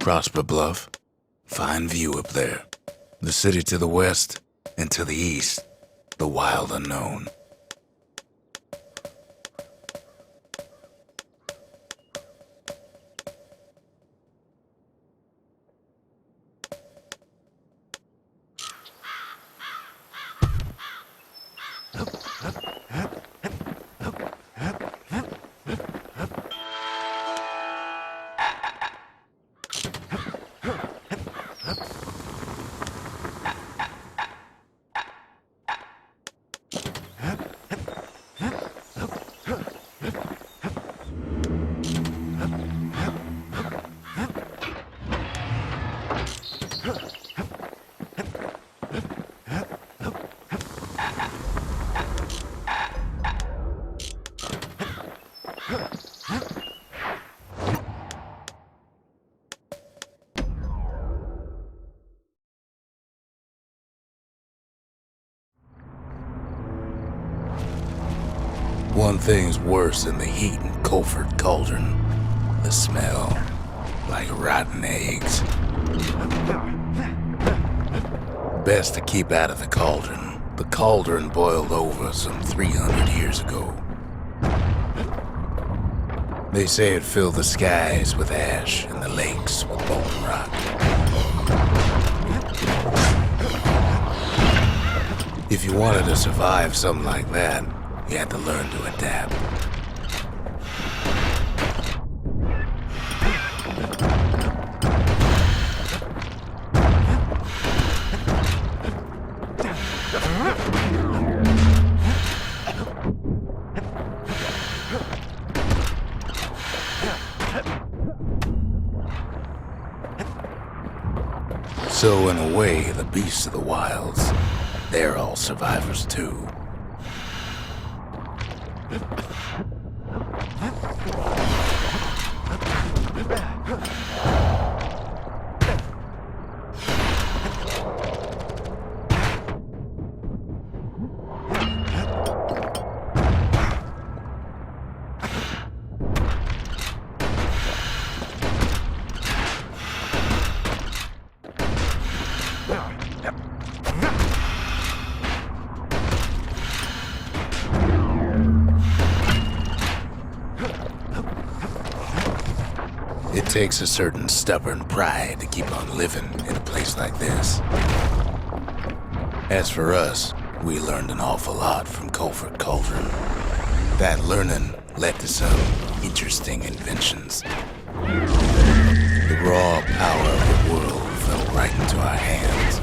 Prosper Bluff. Fine view up there. The city to the west, and to the east, the wild unknown. One thing's worse than the heat in Colford Cauldron. The smell, like rotten eggs. Best to keep out of the cauldron. The cauldron boiled over some 300 years ago. They say it filled the skies with ash and the lakes with molten rock. If you wanted to survive something like that, you had to learn to adapt. So in a way, the beasts of the wilds, they're all survivors too. It takes a certain stubborn pride to keep on living in a place like this. As for us, we learned an awful lot from Colford Cauldron. That learning led to some interesting inventions. The raw power of the world fell right into our hands.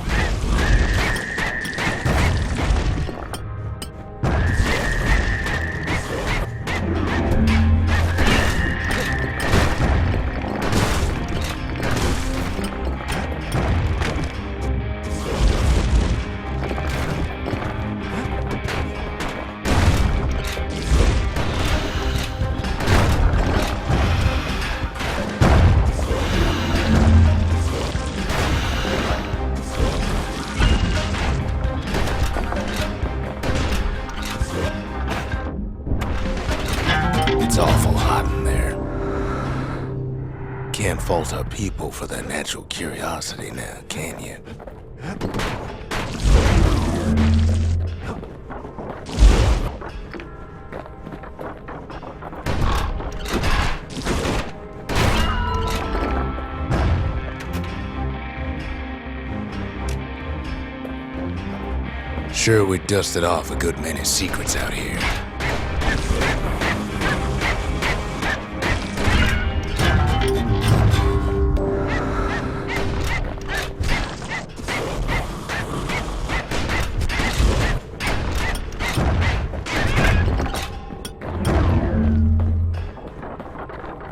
It's awful hot in there. Can't fault our people for their natural curiosity now, can you? Sure, we dusted off a good many secrets out here.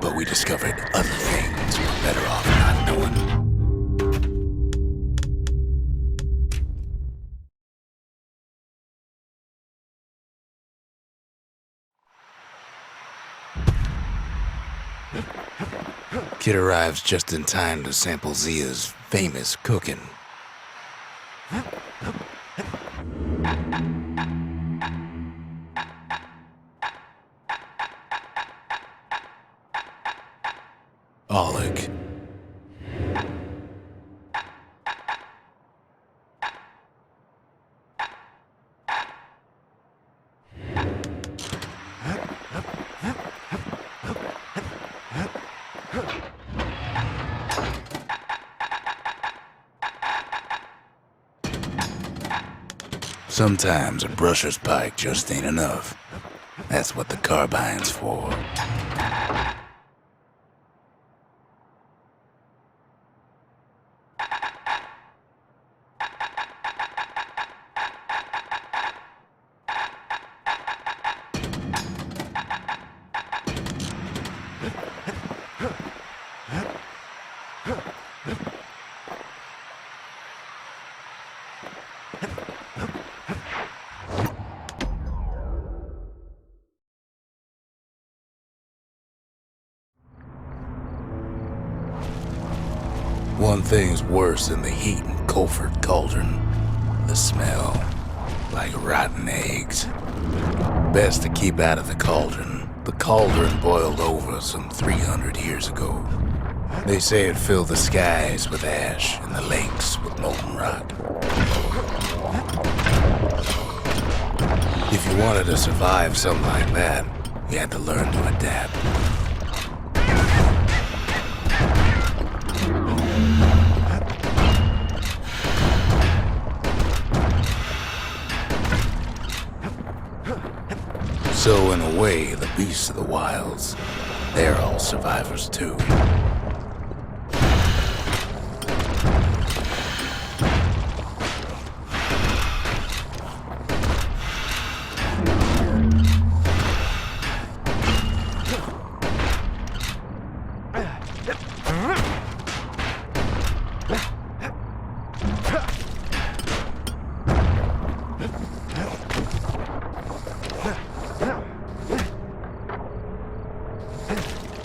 But we discovered other things we're better off not knowing. Kid arrives just in time to sample Zia's famous cooking. Oleg. Sometimes a brusher's pike just ain't enough. That's what the carbine's for. One thing's worse than the heat in Colford Cauldron. The smell. Like rotten eggs. Best to keep out of the cauldron. The cauldron boiled over some 300 years ago. They say it filled the skies with ash and the lakes with molten rock. If you wanted to survive something like that, you had to learn to adapt. So in a way, the beasts of the wilds, they're all survivors too.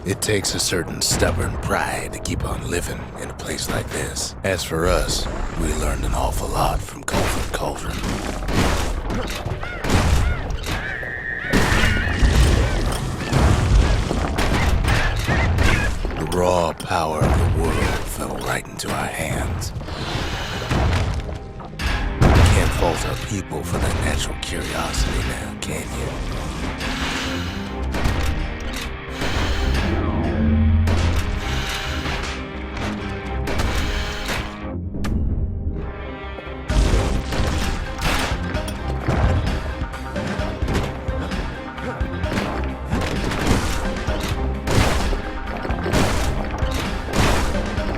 It takes a certain stubborn pride to keep on living in a place like this. As for us, we learned an awful lot from Colford Cauldron. The raw power of the world fell right into our hands. You can't fault our people for their natural curiosity now, can you?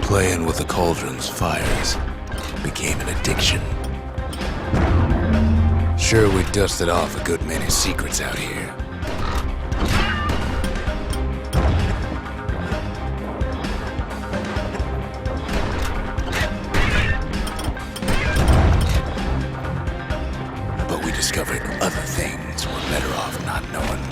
Playing with the cauldron's fires became an addiction. Sure, we dusted off a good many secrets out here. But we discovered other things we're better off not knowing.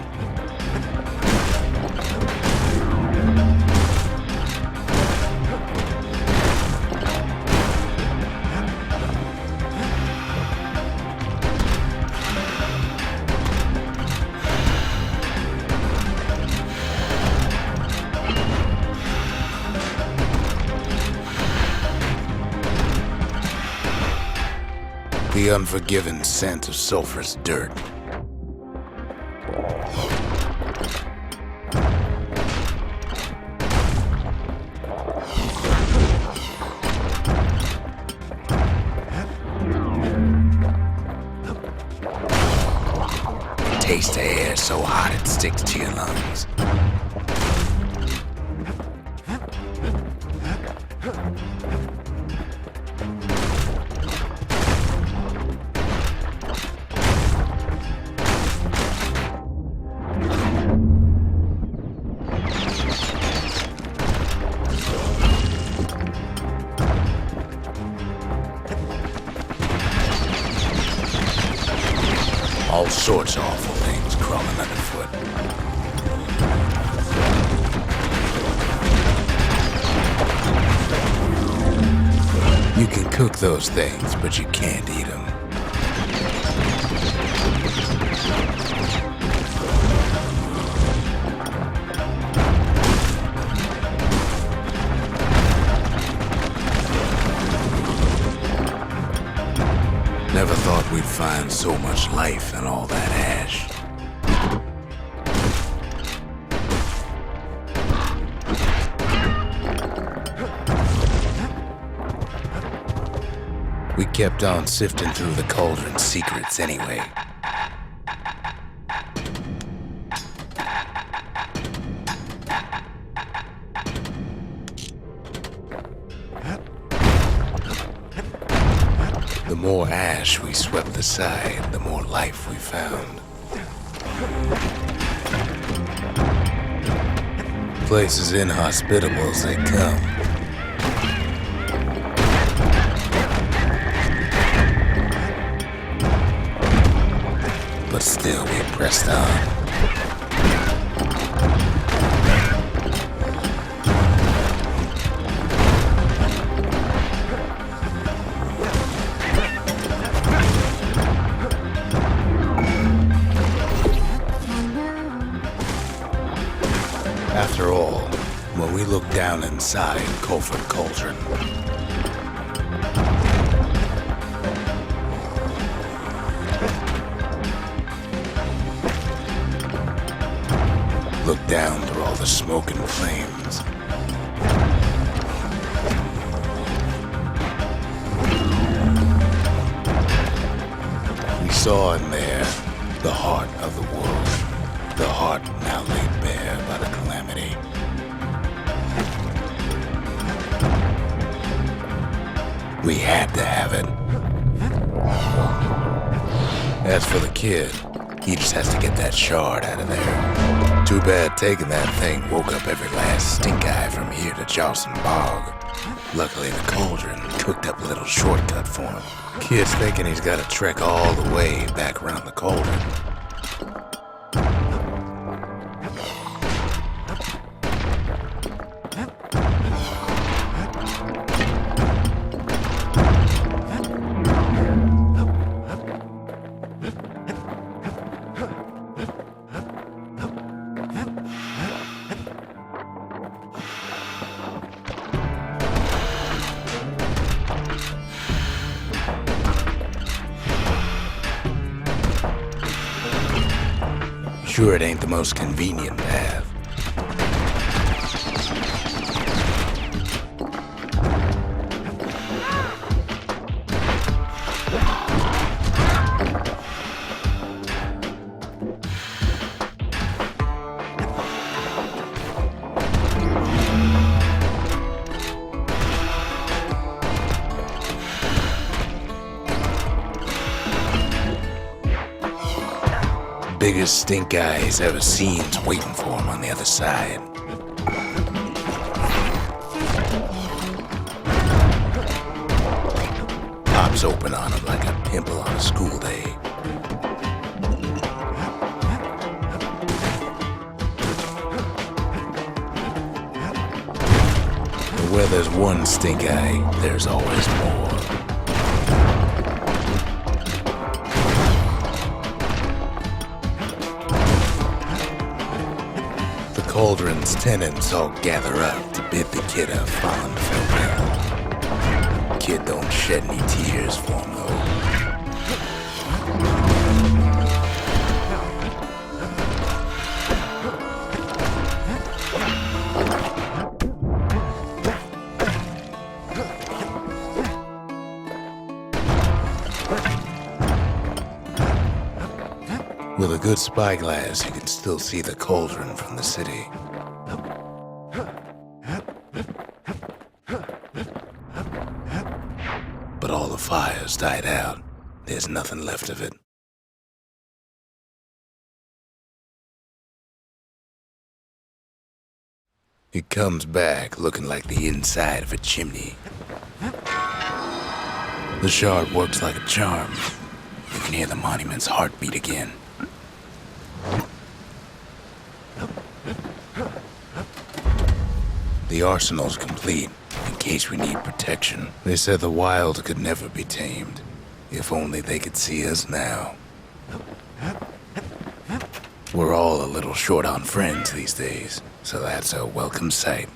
The unforgiving scent of sulfurous dirt. Taste the air so hot it sticks to your lungs. All sorts of awful things crawling underfoot. You can cook those things, but you can't eat them. Never thought we'd find so much life in all that ash. We kept on sifting through the cauldron's secrets anyway. The more ash we swept aside, the more life we found. Place as inhospitable as they come. But still we pressed on. After all, when we looked down inside Colford Cauldron, looked down through all the smoke and flames, we saw in there the heart of the world, the heart now laid bare by the calamity. We had to have it. As for the kid, he just has to get that shard out of there. Too bad taking that thing woke up every last stink eye from here to Charleston Bog. Luckily, the cauldron cooked up a little shortcut for him. Kid's thinking he's got to trek all the way back around the cauldron. Sure, it ain't the most convenient path. Biggest stink eye he's ever seen's waiting for him on the other side. Pops open on him like a pimple on a school day. But where there's one stink eye, there's always more. Cauldron's tenants all gather up to bid the kid a fond farewell. Kid don't shed any tears for him, though. With a good spyglass, you can still see the cauldron from the city. But all the fires died out. There's nothing left of it. It comes back looking like the inside of a chimney. The shard works like a charm. You can hear the monument's heartbeat again. The arsenal's complete, in case we need protection. They said the wild could never be tamed. If only they could see us now. We're all a little short on friends these days, so that's a welcome sight.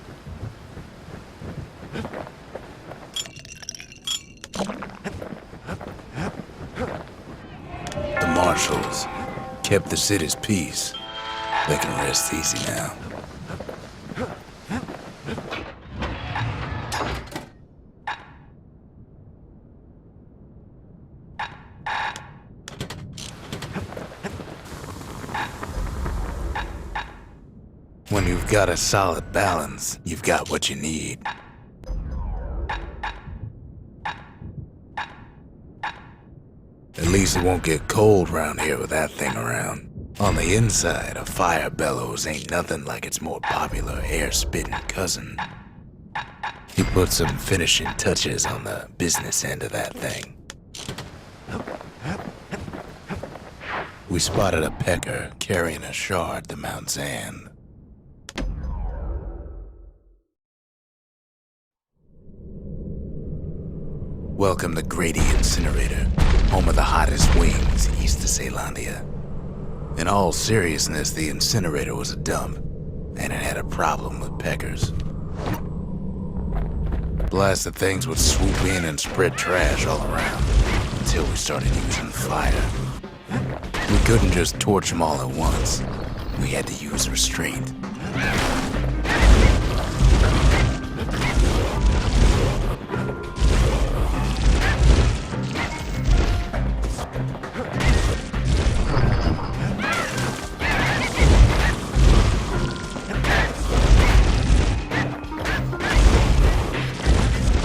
The marshals kept the city's peace. They can rest easy now. When you've got a solid balance, you've got what you need. At least it won't get cold round here with that thing around. On the inside, a fire bellows ain't nothing like its more popular air-spitting cousin. He put some finishing touches on the business end of that thing. We spotted a pecker carrying a shard to Mount Zan. Welcome to Grady Incinerator, home of the hottest wings east of Caelandia. In all seriousness, the incinerator was a dump, and it had a problem with peckers. Blasted things would swoop in and spread trash all around, until we started using fire. We couldn't just torch them all at once. We had to use restraint.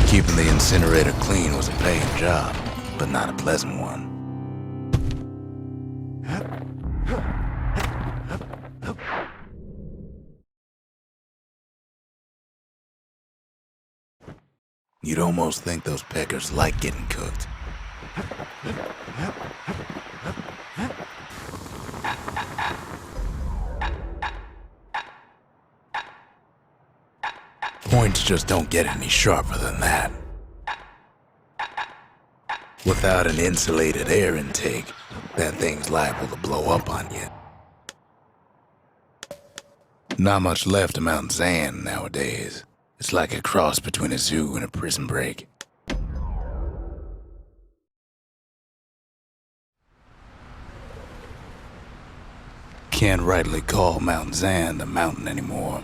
Keeping the incinerator clean was a paying job, but not a pleasant one. You'd almost think those peckers like getting cooked. Points just don't get any sharper than that. Without an insulated air intake, that thing's liable to blow up on you. Not much left of Mount Zan nowadays. It's like a cross between a zoo and a prison break. Can't rightly call Mount Zan the mountain anymore.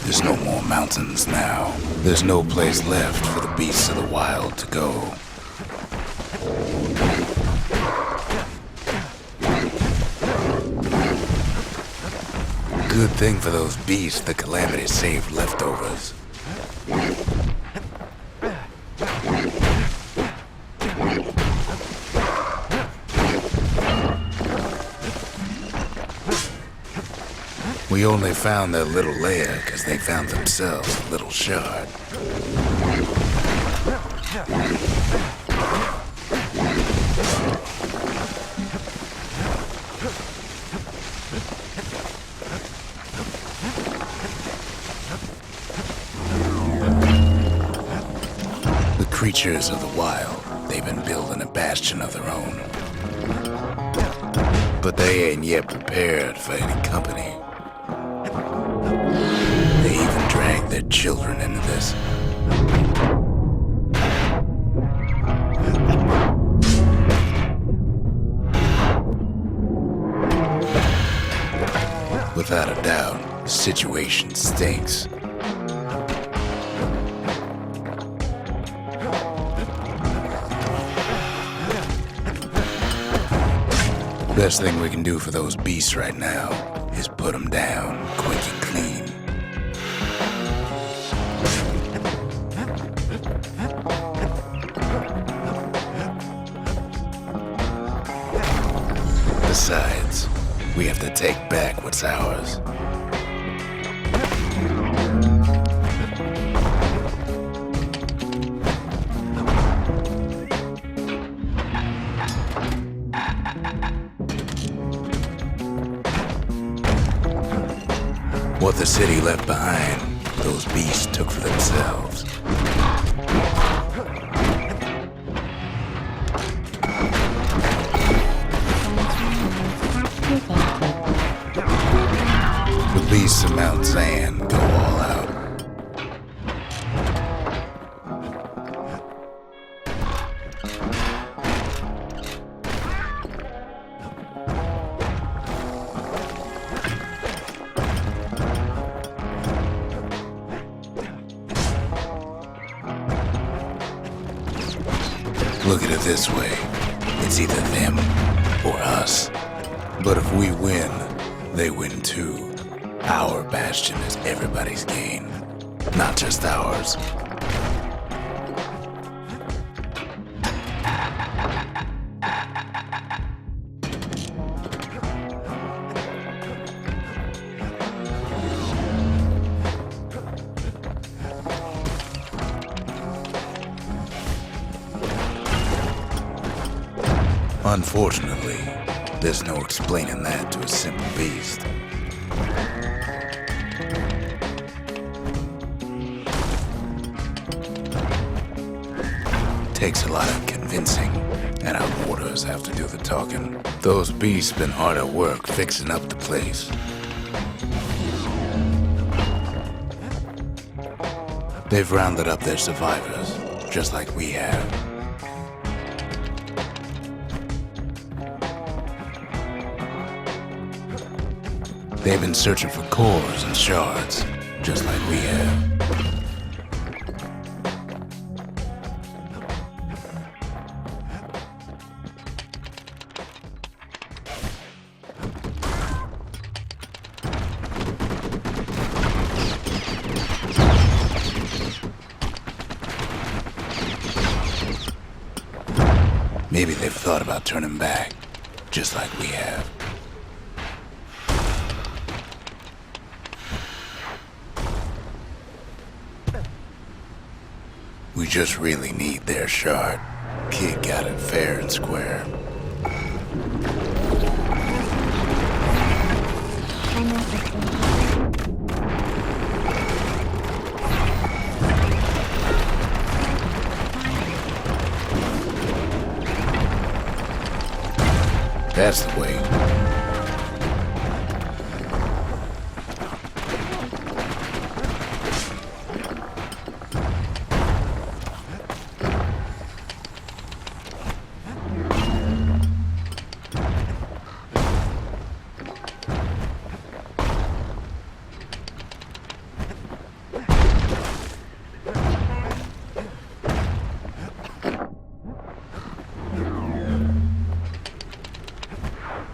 There's no more mountains now. There's no place left for the beasts of the wild to go. Good thing for those beasts the Calamity saved leftovers. We only found their little lair because they found themselves a little shard. The creatures of the wild, they've been building a bastion of their own. But they ain't yet prepared for any company. They even drag their children into this. Without a doubt, the situation stinks. Best thing we can do for those beasts right now is put them down quick and clean. Besides, we have to take back what's ours. What the city left behind, those beasts took for themselves. The beasts of Mount Zan go all out. Look at it this way. It's either them or us. But if we win, they win too. Our Bastion is everybody's gain, not just ours. Unfortunately, there's no explaining that to a simple beast. Takes a lot of convincing, and our mortars have to do the talking. Those beasts been hard at work fixing up the place. They've rounded up their survivors, just like we have. They've been searching for cores and shards, just like we have. Maybe they've thought about turning back, just like we have. We just really need their shard. Kid got it fair and square. That's the way.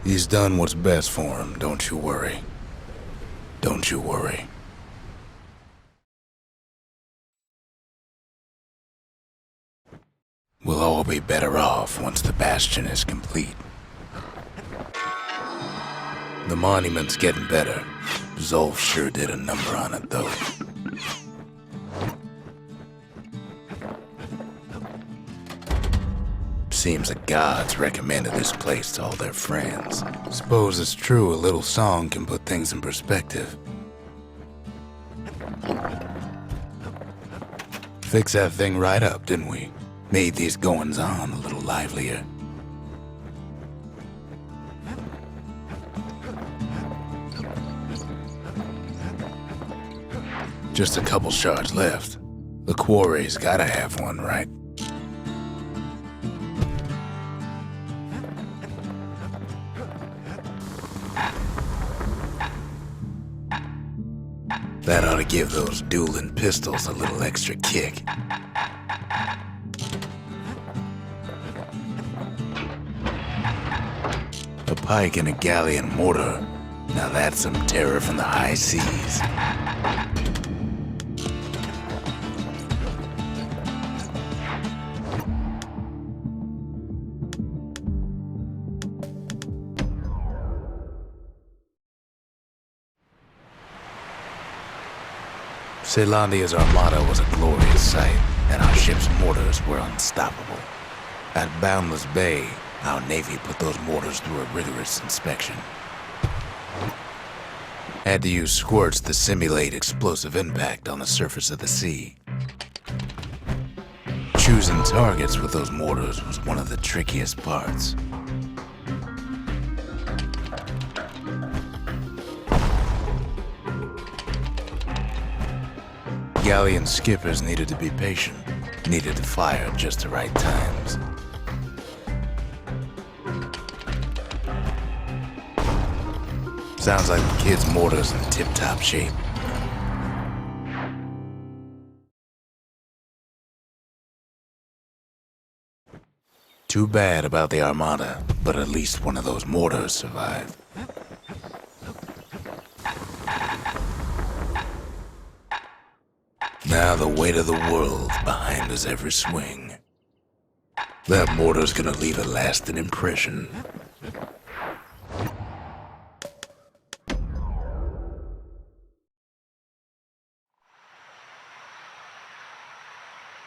He's done what's best for him, don't you worry. Don't you worry. We'll all be better off once the Bastion is complete. The monument's getting better. Zolf sure did a number on it, though. Seems the gods recommended this place to all their friends. Suppose it's true a little song can put things in perspective. Fixed that thing right up, didn't we? Made these goings-on a little livelier. Just a couple shards left. The quarry's gotta have one, right? That ought to give those dueling pistols a little extra kick. A pike and a galleon mortar. Now that's some terror from the high seas. Celandia's armada was a glorious sight, and our ship's mortars were unstoppable. At Boundless Bay, our Navy put those mortars through a rigorous inspection. Had to use squirts to simulate explosive impact on the surface of the sea. Choosing targets with those mortars was one of the trickiest parts. Galleon skippers needed to be patient, needed to fire at just the right times. Sounds like the kid's mortar's in tip-top shape. Too bad about the Armada, but at least one of those mortars survived. Now the weight of the world behind us every swing. That mortar's gonna leave a lasting impression.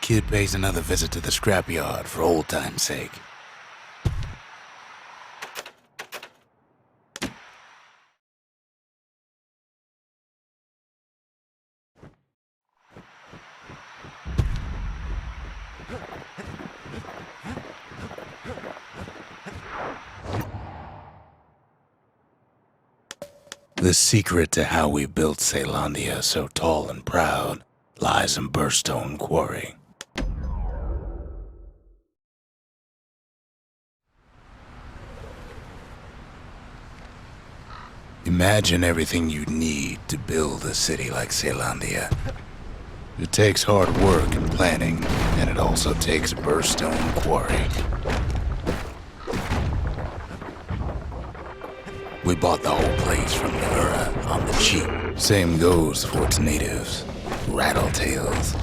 Kid pays another visit to the scrapyard for old time's sake. The secret to how we built Caelondia so tall and proud lies in Bastion Quarry. Imagine everything you'd need to build a city like Caelondia. It takes hard work and planning, and it also takes Bastion Quarry. We bought the whole place from the Ura on the cheap. Same goes for its natives, Rattletails.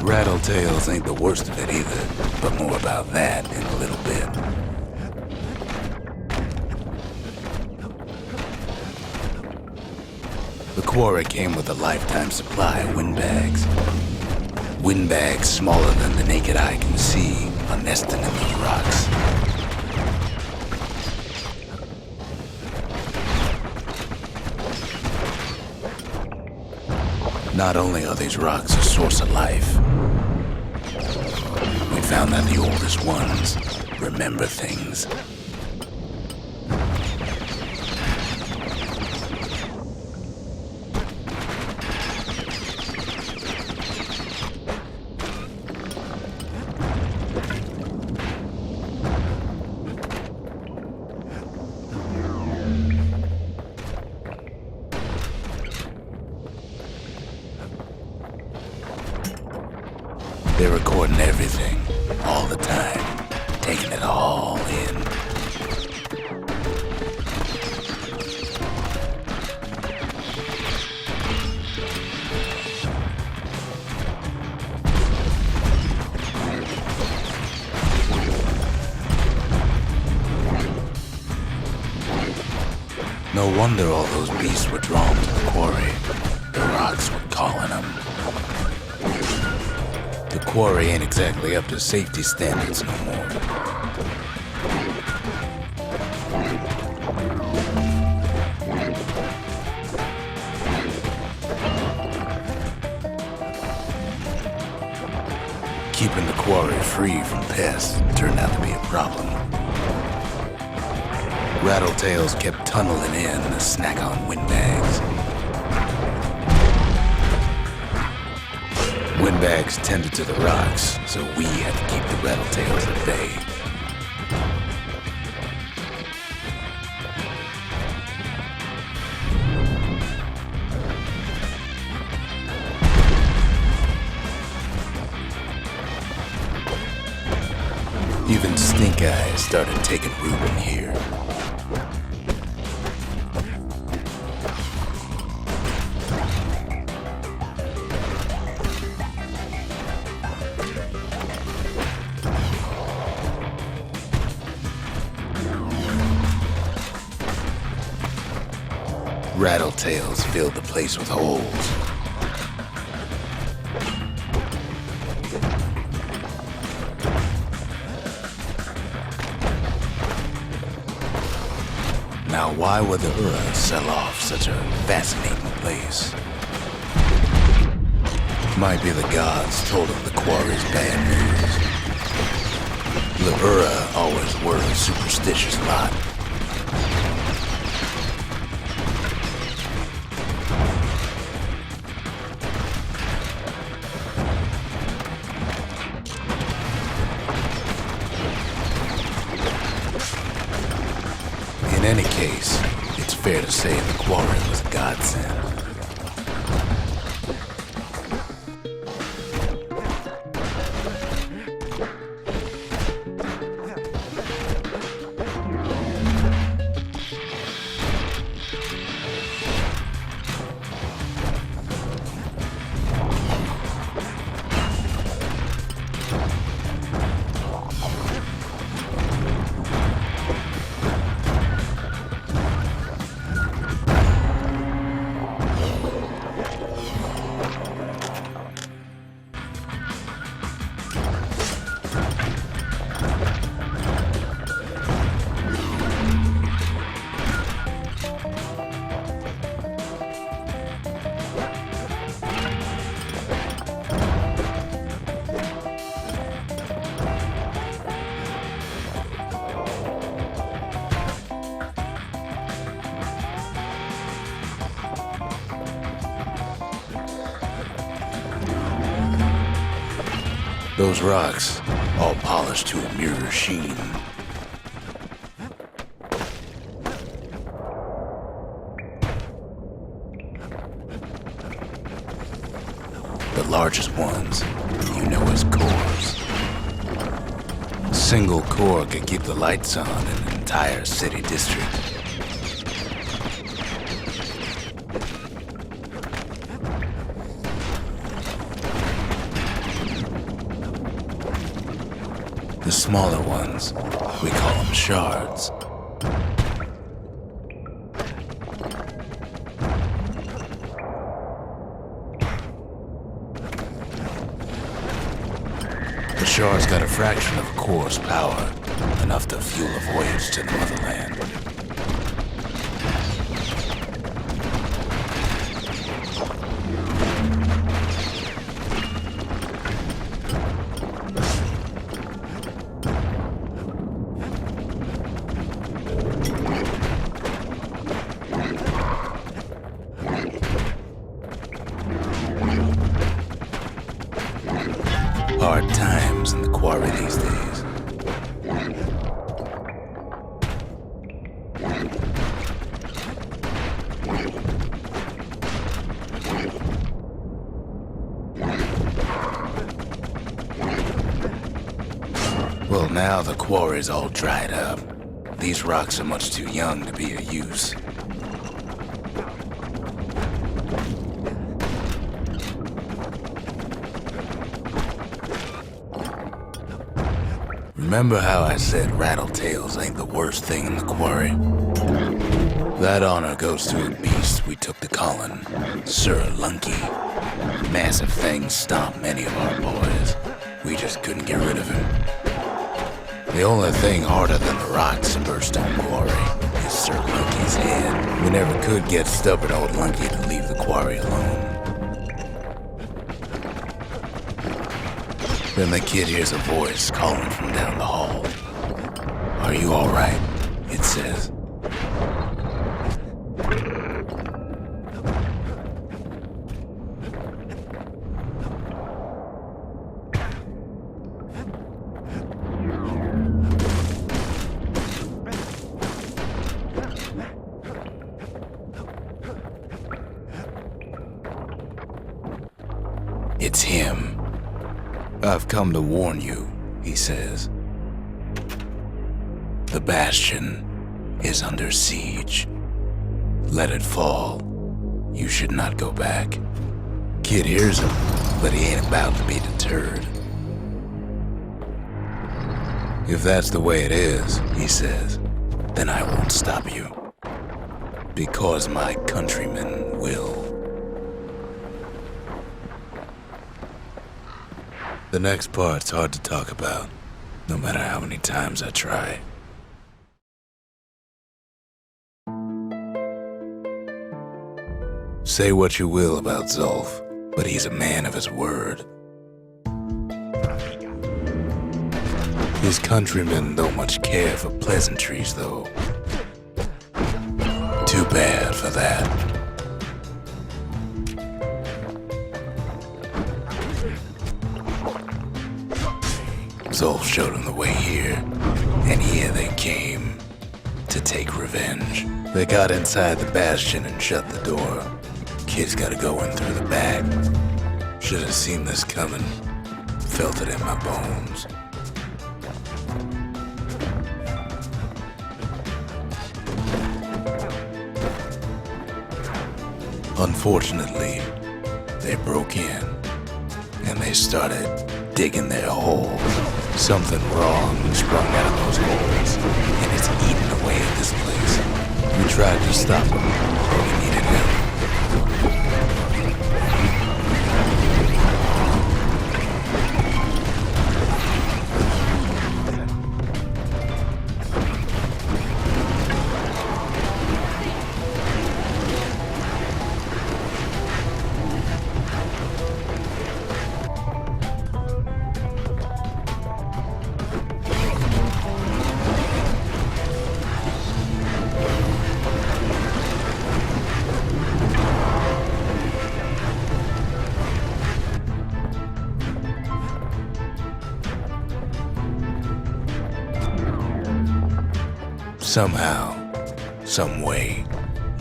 Rattletails ain't the worst of it either, but more about that in a little bit. The quarry came with a lifetime supply of windbags. Windbags smaller than the naked eye can see are nesting in these rocks. Not only are these rocks a source of life, we found that the oldest ones remember things. They're recording everything, all the time, taking it all in. No wonder all those beasts were drawn to the quarry. The rocks were calling them. The quarry ain't exactly up to safety standards no more. Keeping the quarry free from pests turned out to be a problem. Rattletails kept tunneling in to snack on windbags. Windbags tended to the rocks, so we had to keep the Rattletails at bay. Even stink eyes started taking root in here. Rattletails filled the place with holes. Now, why would the Ura sell off such a fascinating place? Might be the gods told them the quarry's bad news. The Ura always were a superstitious lot. In any case, it's fair to say the quarry was a godsend. Those rocks, all polished to a mirror sheen. The largest ones, you know as cores. A single core could keep the lights on in an entire city district. The smaller ones, we call them shards. The shards got a fraction of a core's power, enough to fuel a voyage to the motherland. Hard times in the quarry these days. Well, now the quarry's all dried up. These rocks are much too young to be of use. Remember how I said rattletails ain't the worst thing in the quarry? That honor goes to a beast we took to Colin, Sir Lunky. Massive things stomped many of our boys. We just couldn't get rid of him. The only thing harder than the rocks in Bastion Quarry is Sir Lunky's head. We never could get stubborn old Lunky to leave the quarry alone. Then the kid hears a voice calling from down the hall. "Are you all right?" it says. It's him. "I've come to warn you," he says. "The Bastion is under siege. Let it fall. You should not go back." Kid hears him, but he ain't about to be deterred. "If that's the way it is," he says, "then I won't stop you. Because my countrymen will." The next part's hard to talk about, no matter how many times I try. Say what you will about Zulf, but he's a man of his word. His countrymen don't much care for pleasantries, though. Too bad for that. Zulf showed him the way here, and here they came to take revenge. They got inside the Bastion and shut the door. Kid's gotta go in through the back. Should have seen this coming. Felt it in my bones. Unfortunately, they broke in, and they started digging their hole. Something wrong sprung out of those holes, and it's eating away at this place. We tried to stop them, but we needed help. Somehow, some way,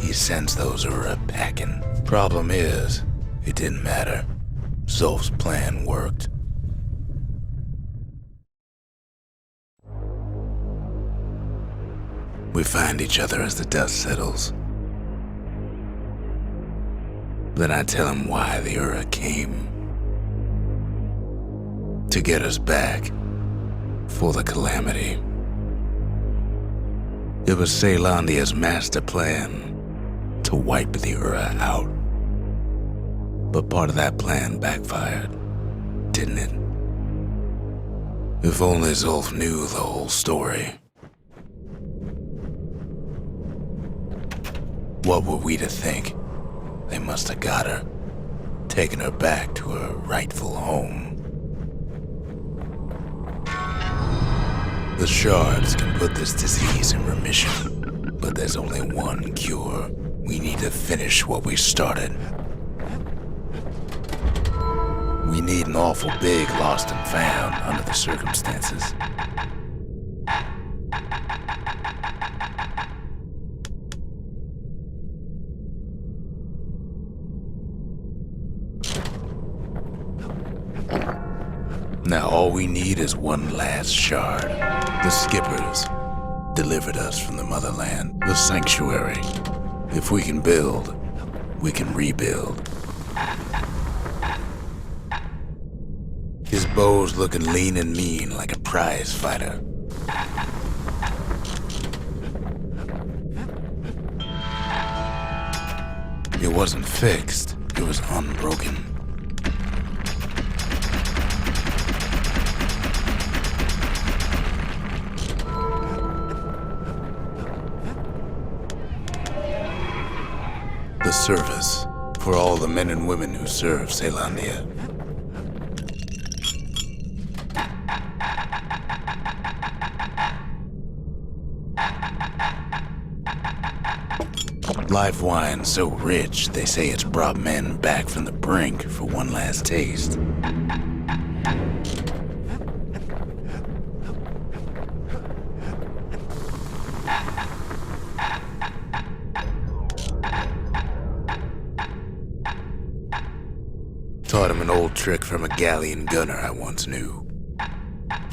he sends those Ura packing. Problem is, it didn't matter. Zulf's plan worked. We find each other as the dust settles. Then I tell him why the Ura came. To get us back. For the calamity. It was Caelondia's master plan to wipe the Ura out. But part of that plan backfired, didn't it? If only Zulf knew the whole story. What were we to think? They must have got her, taken her back to her rightful home. The shards can put this disease in remission, but there's only one cure. We need to finish what we started. We need an awful big lost and found under the circumstances. Now all we need is one last shard. The skippers delivered us from the motherland, the sanctuary. If we can build, we can rebuild. His bow's looking lean and mean like a prize fighter. It wasn't fixed, it was unbroken. The service for all the men and women who serve Caelondia. Life wine so rich, they say it's brought men back from the brink for one last taste. Taught him an old trick from a galleon gunner I once knew.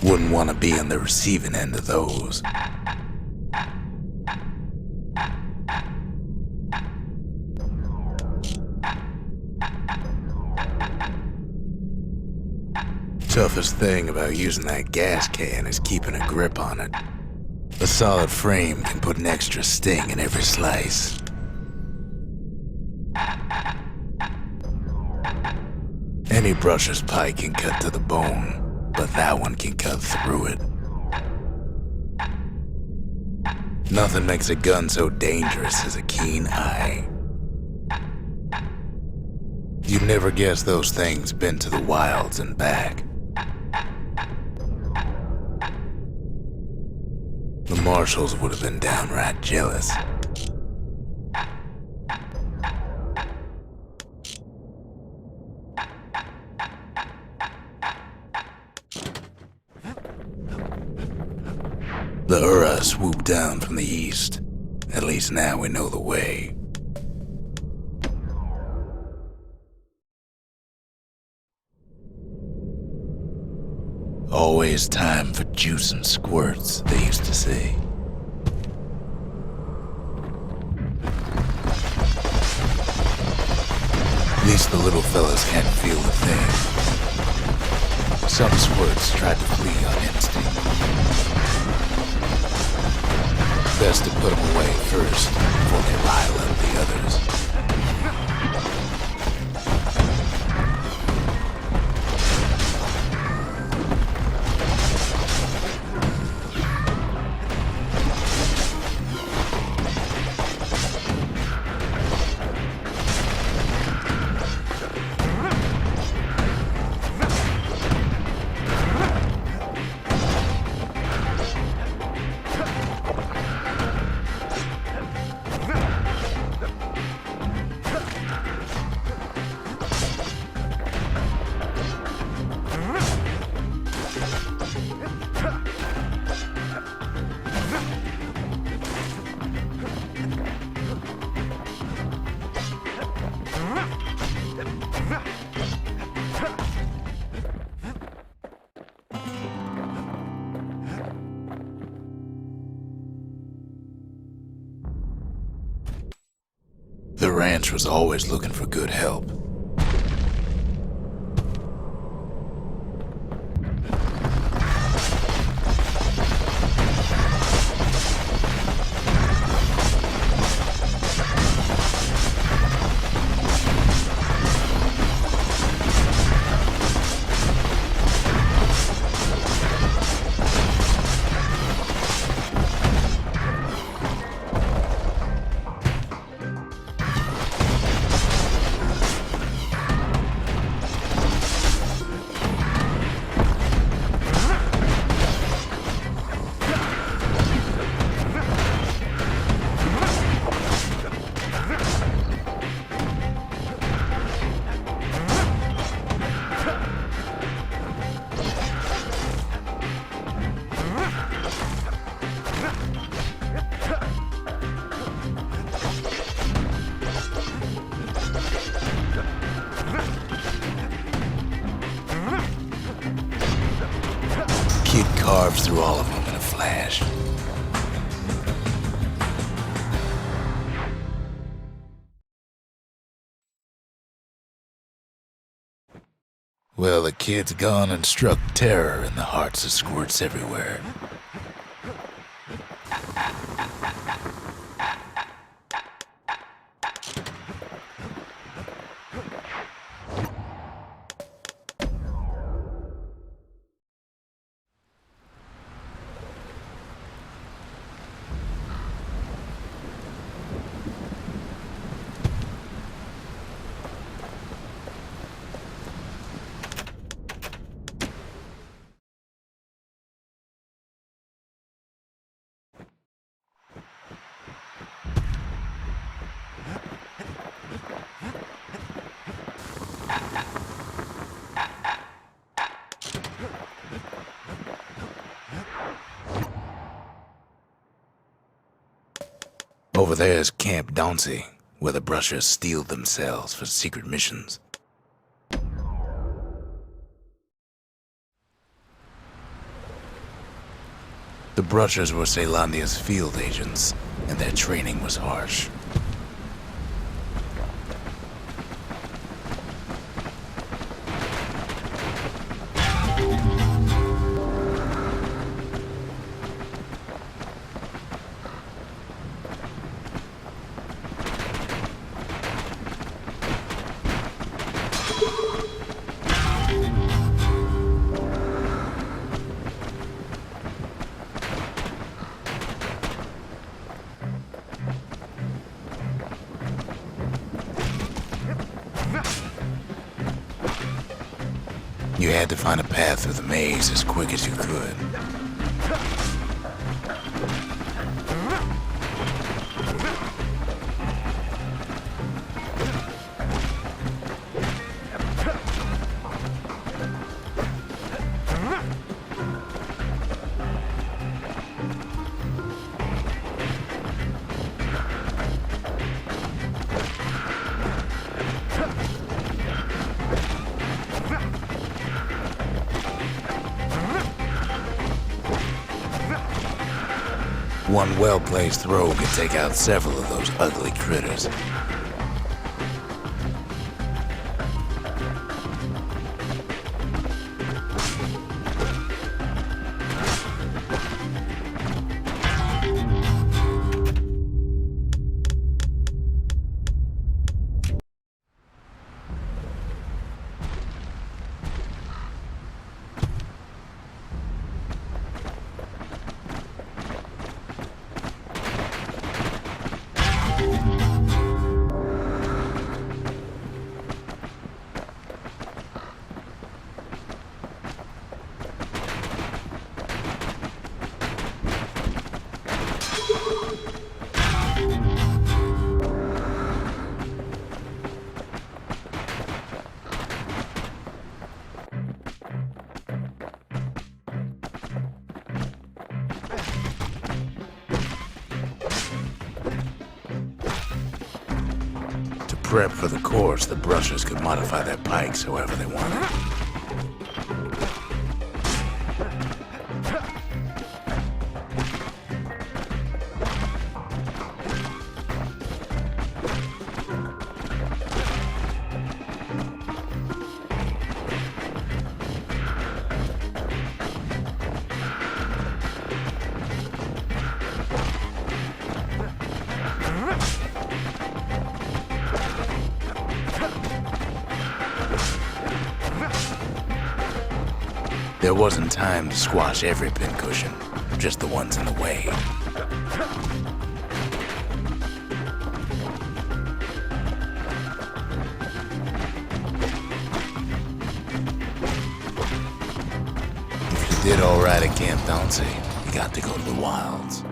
Wouldn't want to be on the receiving end of those. Toughest thing about using that gas can is keeping a grip on it. A solid frame can put an extra sting in every slice. Any brusher's pike can cut to the bone, but that one can cut through it. Nothing makes a gun so dangerous as a keen eye. You'd never guess those things been to the wilds and back. The marshals would have been downright jealous. The Ura swooped down from the east. At least now we know the way. Always time for juice and squirts, they used to say. At least the little fellas can't feel a thing. Some squirts tried to flee on instinct. Best to put them away first before they rile up the others. The ranch was always looking for good help. Kid carved through all of them in a flash. Well, the kid's gone and struck terror in the hearts of squirts everywhere. Over there's Camp Dauncey, where the brushers steel themselves for secret missions. The brushers were Celandia's field agents, and their training was harsh. You had to find a path through the maze as quick as you could. One well-placed throw could take out several of those ugly critters. Prep for the course, the brushers could modify their pikes however they wanted. There wasn't time to squash every pincushion, just the ones in the way. If you did all right at Camp Dante, you got to go to the wilds.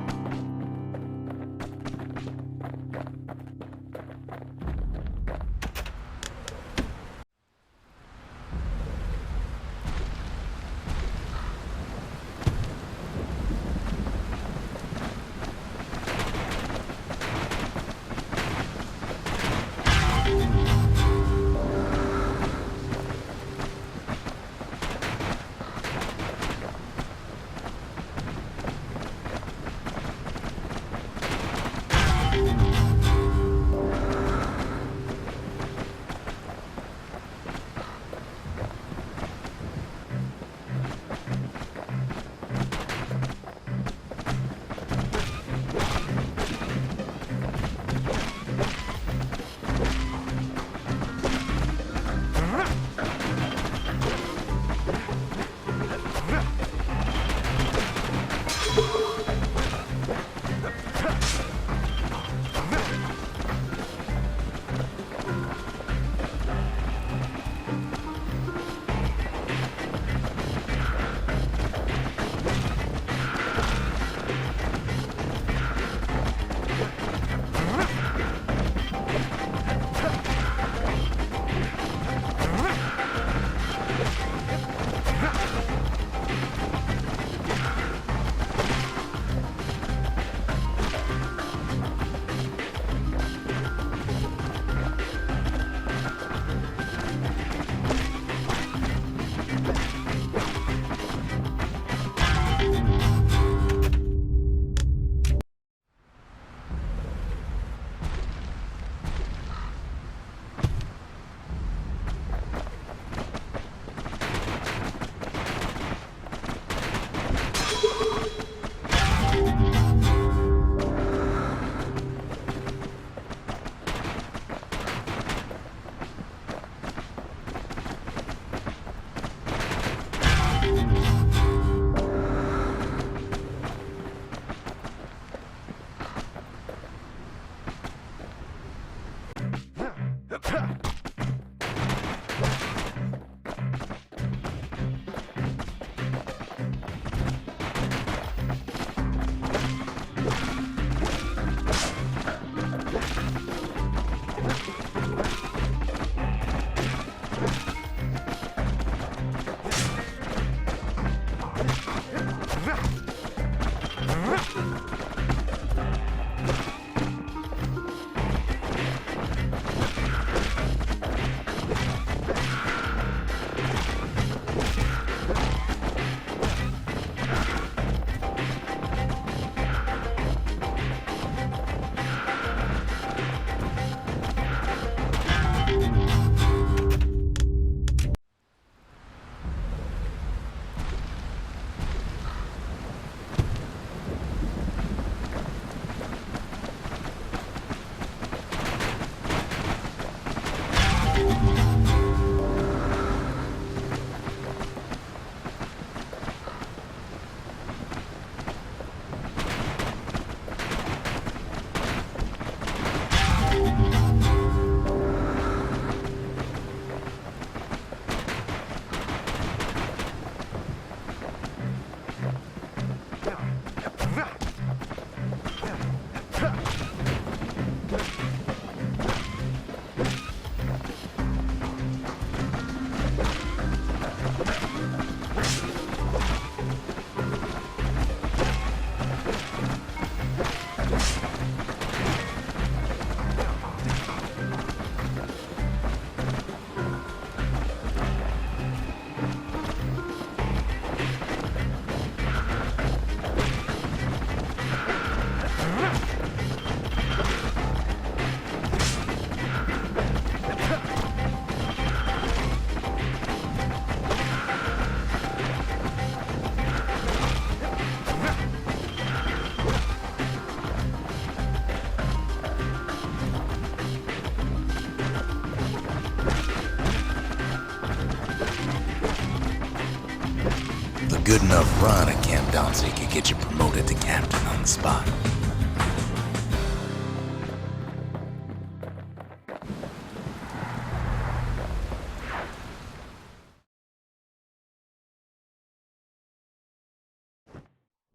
good enough run at Camp Dauncey could get you promoted to captain on the spot.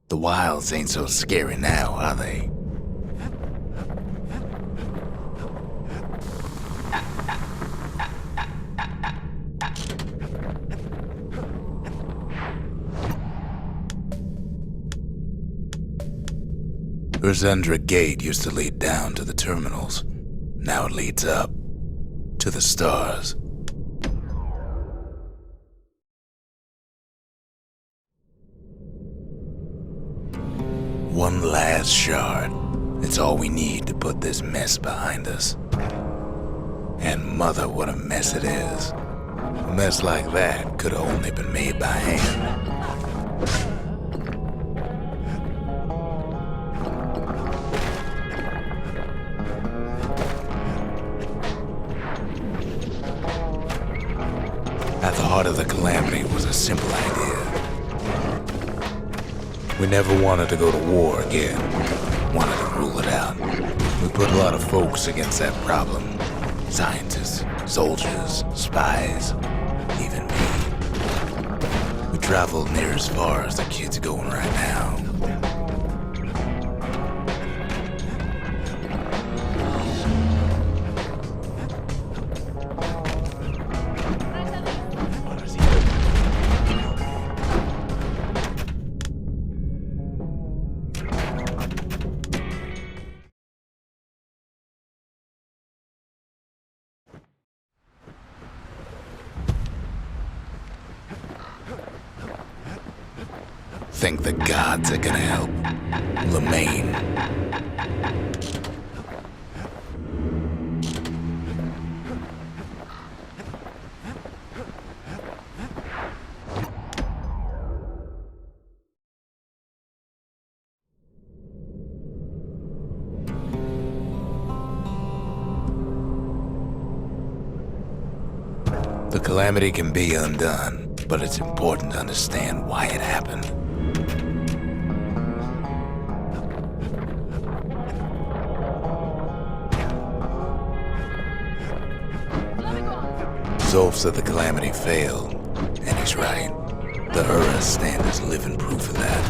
The wilds ain't so scary now, are they? Urzendra Gate used to lead down to the terminals. Now it leads up to the stars. One last shard. It's all we need to put this mess behind us. And mother, what a mess it is. A mess like that could have only been made by hand. At the heart of the calamity was a simple idea. We never wanted to go to war again. Wanted to rule it out. We put a lot of folks against that problem. Scientists, soldiers, spies, even me. We traveled near as far as the kid's going right now. Think the gods are gonna help? Lemaine. The calamity can be undone, but it's important to understand why it happened. Zolf said the calamity failed, and he's right. The Ura stand as living proof of that.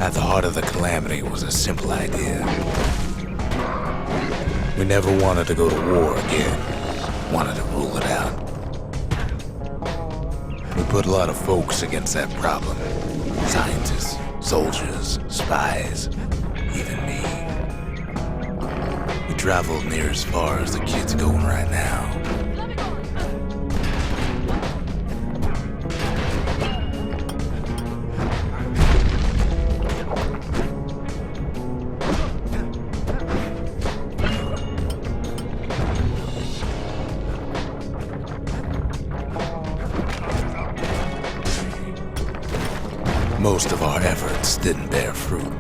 At the heart of the calamity was a simple idea. We never wanted to go to war again. Wanted to rule it out. We put a lot of folks against that problem. Scientists, soldiers, spies, even me. We traveled near as far as the kid's going right now. Most of our efforts didn't bear fruit.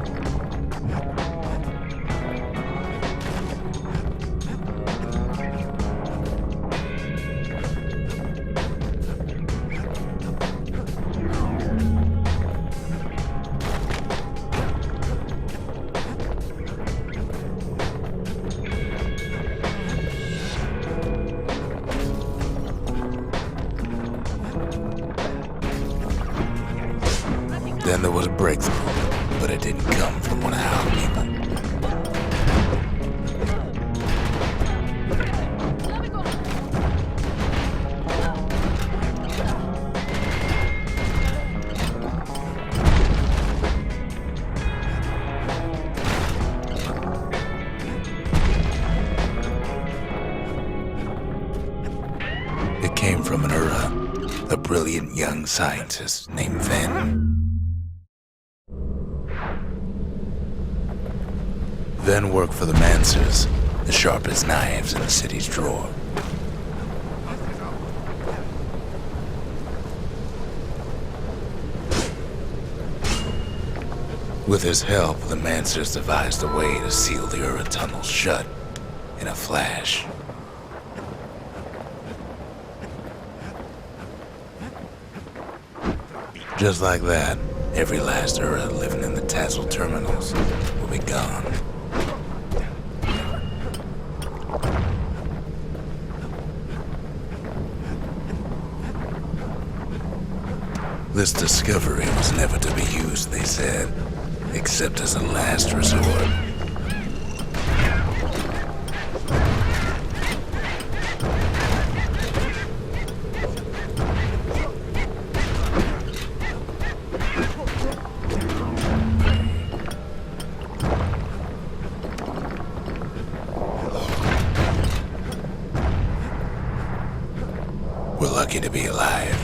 Then there was a breakthrough, but it didn't come from one of our people. It came from an Ura, a brilliant young scientist named Ven. Then worked for the Mancers, the sharpest knives in the city's drawer. With his help, the Mancers devised a way to seal the Ura tunnel shut in a flash. Just like that, every last Ura living in the Tassel terminals will be gone. This discovery was never to be used, they said, except as a last resort. We're lucky to be alive.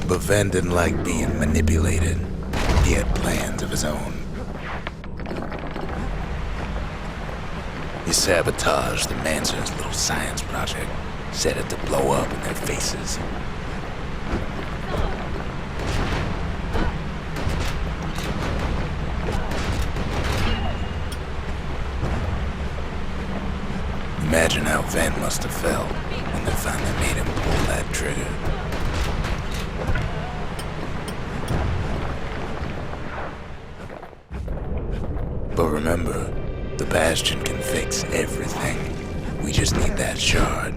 But Ven didn't like being manipulated. He had plans of his own. He sabotaged the Mancers' little science project, set it to blow up in their faces. Imagine how Ven must have felt when they finally made him pull that trigger. But remember, the Bastion can fix everything. We just need that shard.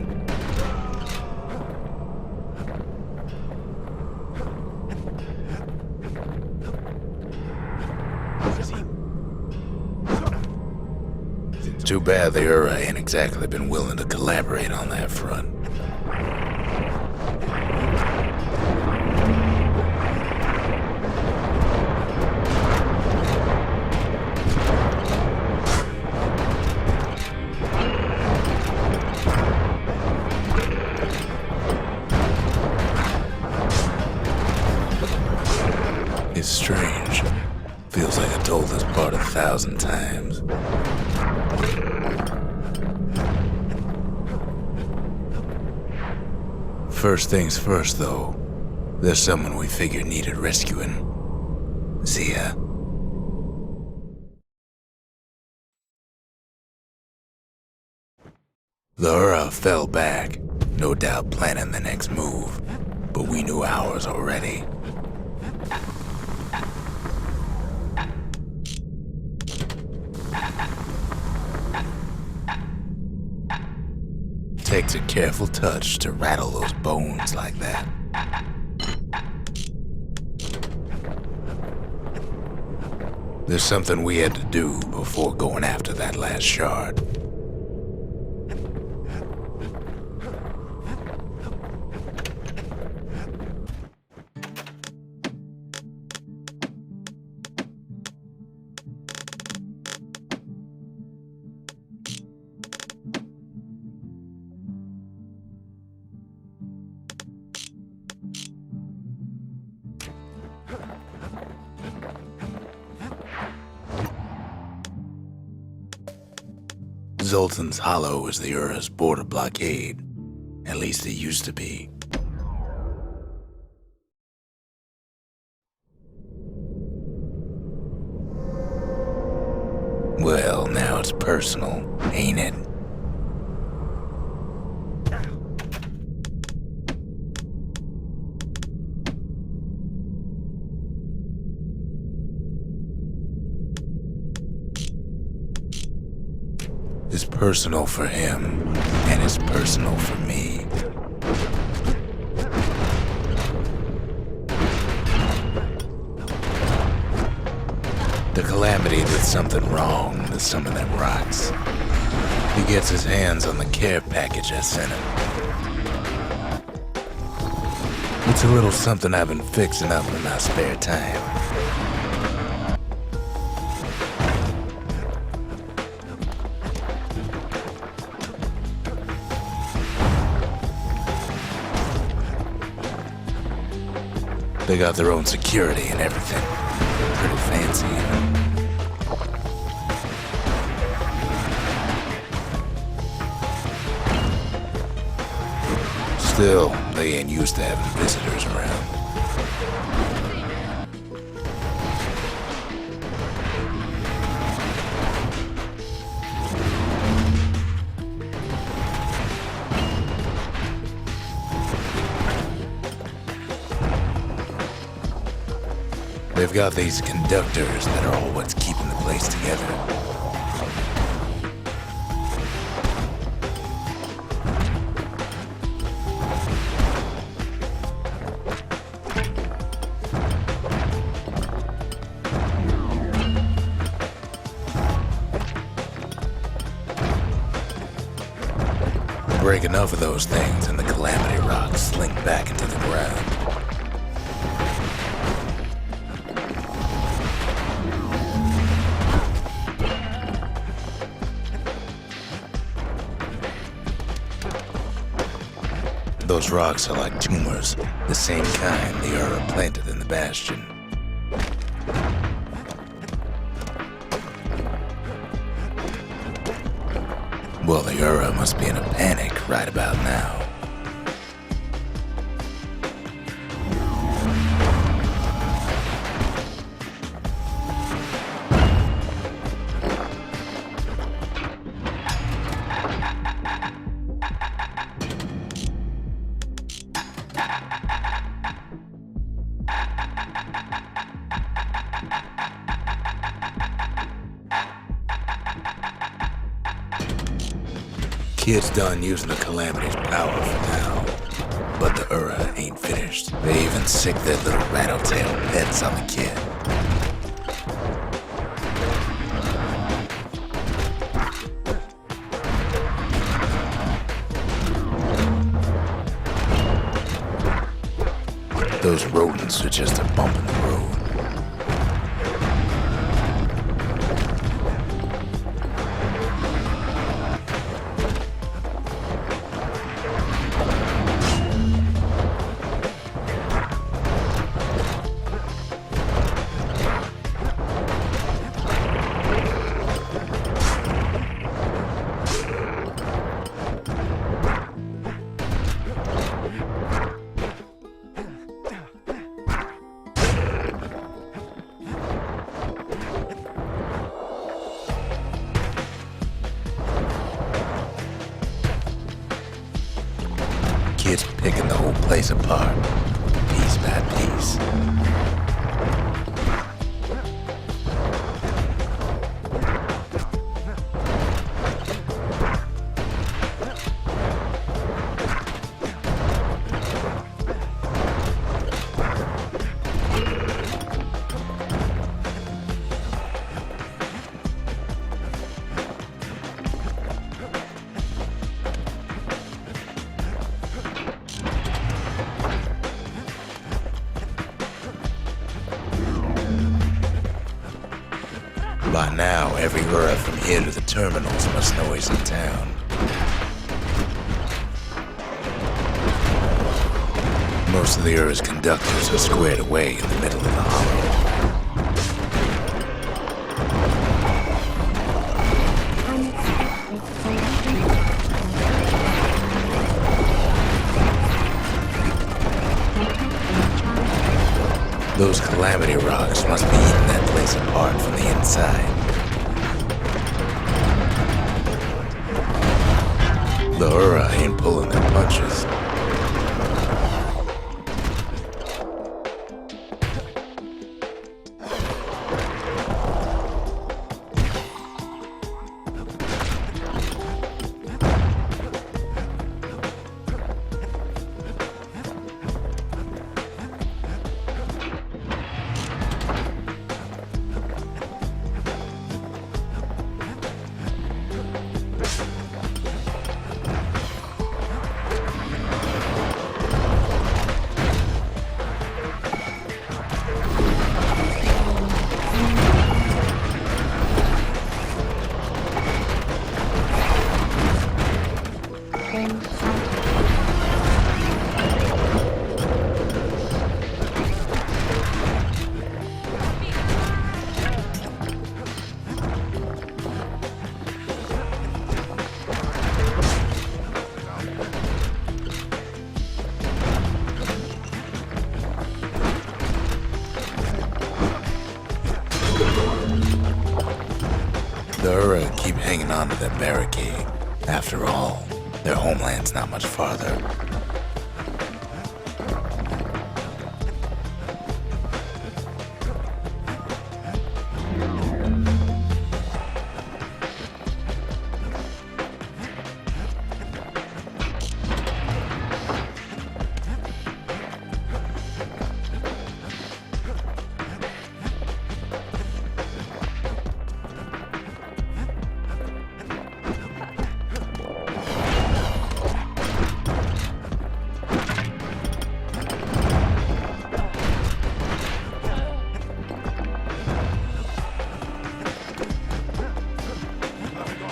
Too bad the Ura ain't exactly been willing to collaborate on that front. It's strange. Feels like I told this part 1,000 times. First things first, though. There's someone we figured needed rescuing. Zia. The Ura fell back, no doubt planning the next move, but we knew ours already. Takes a careful touch to rattle those bones like that. There's something we had to do before going after that last shard. Zoltan's Hollow is the Ura's border blockade. At least it used to be. Well, now it's personal, ain't it? It's personal for him, and it's personal for me. The Calamity did something wrong to some of them rocks. He gets his hands on the care package I sent him. It's a little something I've been fixing up in my spare time. They got their own security and everything. Pretty fancy, you know? Still, they ain't used to having visitors around. They've got these conductors that are all what's keeping the place together. Break enough of those things and the calamity rocks slink back into the ground. Those rocks are like tumors, the same kind the Ura planted in the Bastion. Well, the Ura must be in a panic right about now. Kid's done using the Calamity's power for now, but the Ura ain't finished. They even sick their little rattletail pets on the kid. Those rodents are just a bump in the road. Kid's picking the whole place apart, piece by piece. By now, every Ura from here to the terminals must know he's in town. Most of the Ura's conductors are squared away in the middle of the hollow. Those calamity rocks must be eating that place apart from the inside. The Ura ain't pulling their punches. The Ura keep hanging on to that barricade. After all, their homeland's not much farther.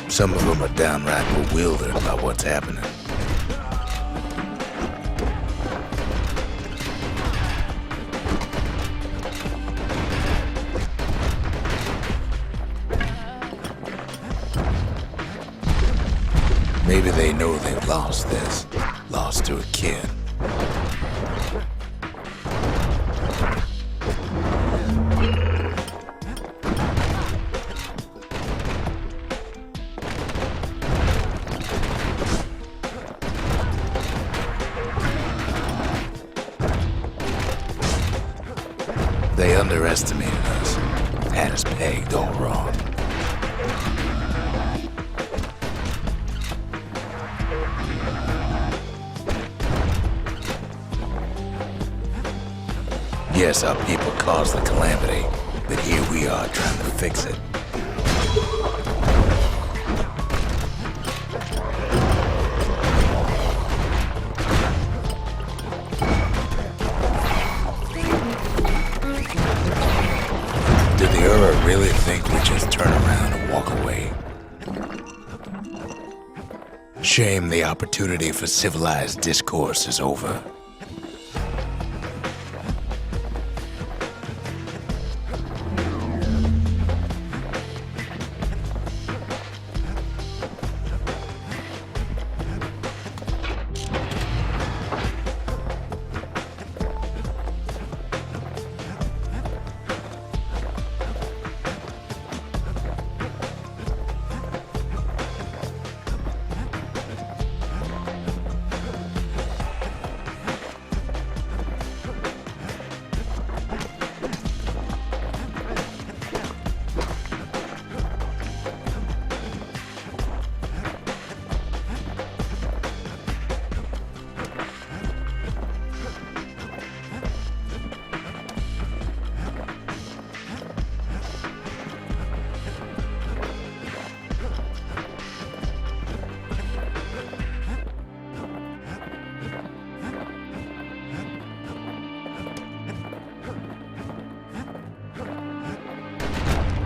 Some of them are downright bewildered by what's happening. Maybe they know they've lost this, lost to a kid. They underestimated us, had us pegged all wrong. Yes, our people caused the calamity, but here we are trying to fix it. Did the Ura really think we'd just turn around and walk away? Shame the opportunity for civilized discourse is over.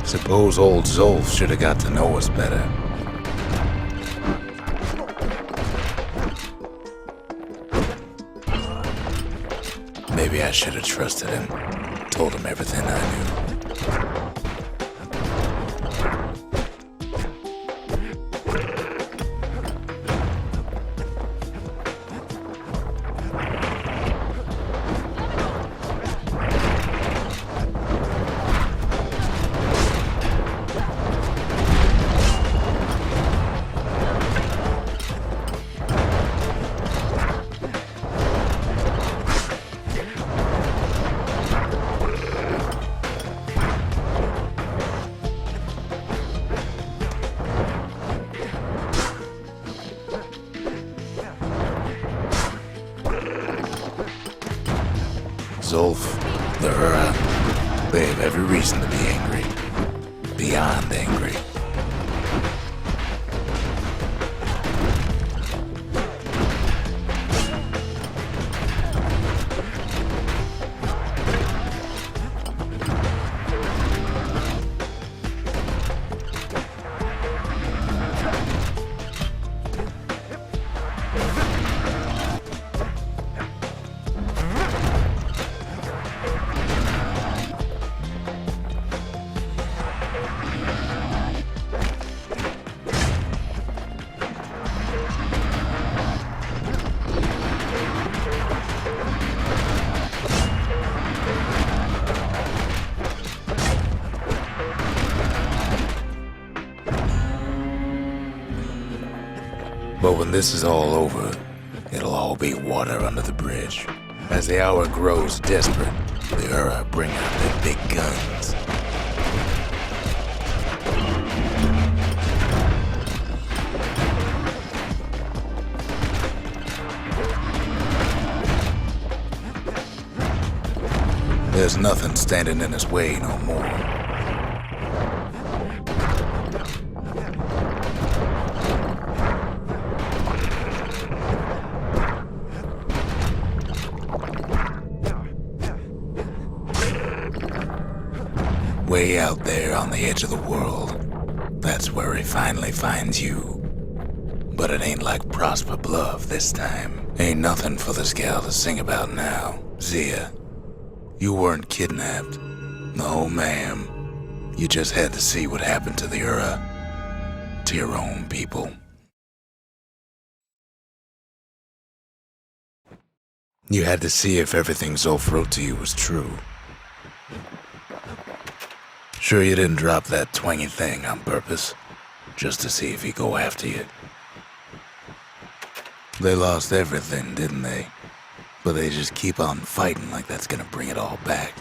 Suppose old Zolf should have got to know us better. Maybe I should have trusted him, told him everything I knew. Zolf, the Ura, they have every reason to be angry. Beyond angry. But when this is all over, it'll all be water under the bridge. As the hour grows desperate, the Ura bring out their big guns. There's nothing standing in his way no more. Way out there on the edge of the world, That's where he finally finds you. But it ain't like Prosper Bluff this time. Ain't nothing for this gal to sing about now. Zia, you weren't kidnapped. No, ma'am. You just had to see what happened to the Ura. To your own people. You had to see if everything Zolf wrote to you was true. Sure you didn't drop that twangy thing on purpose? Just to see if he'd go after you? They lost everything, didn't they? But they just keep on fighting like that's gonna bring it all back.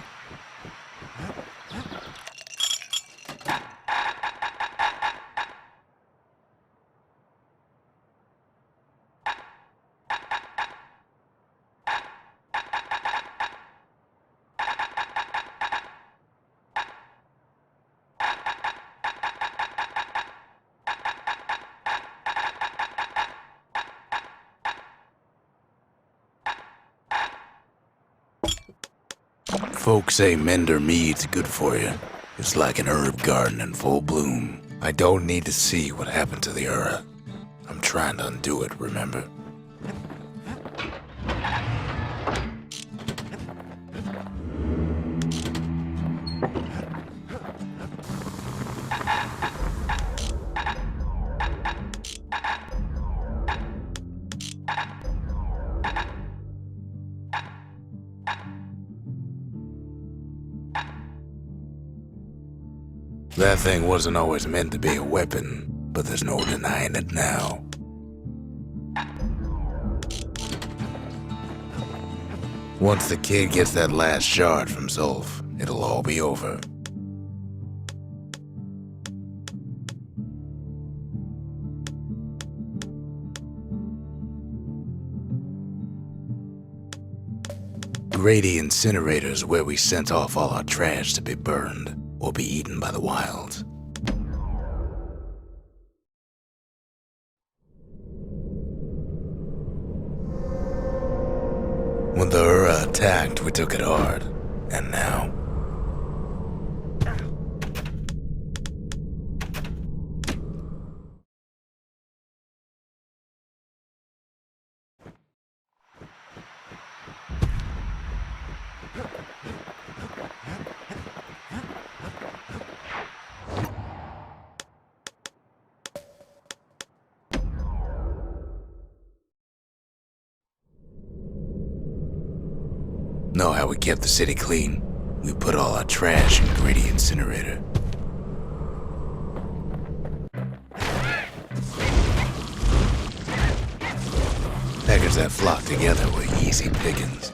Folks say Mender mead's good for you. It's like an herb garden in full bloom. I don't need to see what happened to the Ura. I'm trying to undo it, remember? That thing wasn't always meant to be a weapon, but there's no denying it now. Once the kid gets that last shard from Zolf, it'll all be over. Grady Incinerator's where we sent off all our trash to be burned or be eaten by the wilds. When the Ura attacked, we took it hard. And now? Know how we kept the city clean? We put all our trash in Grady Incinerator. Packers that flock together were easy pickings.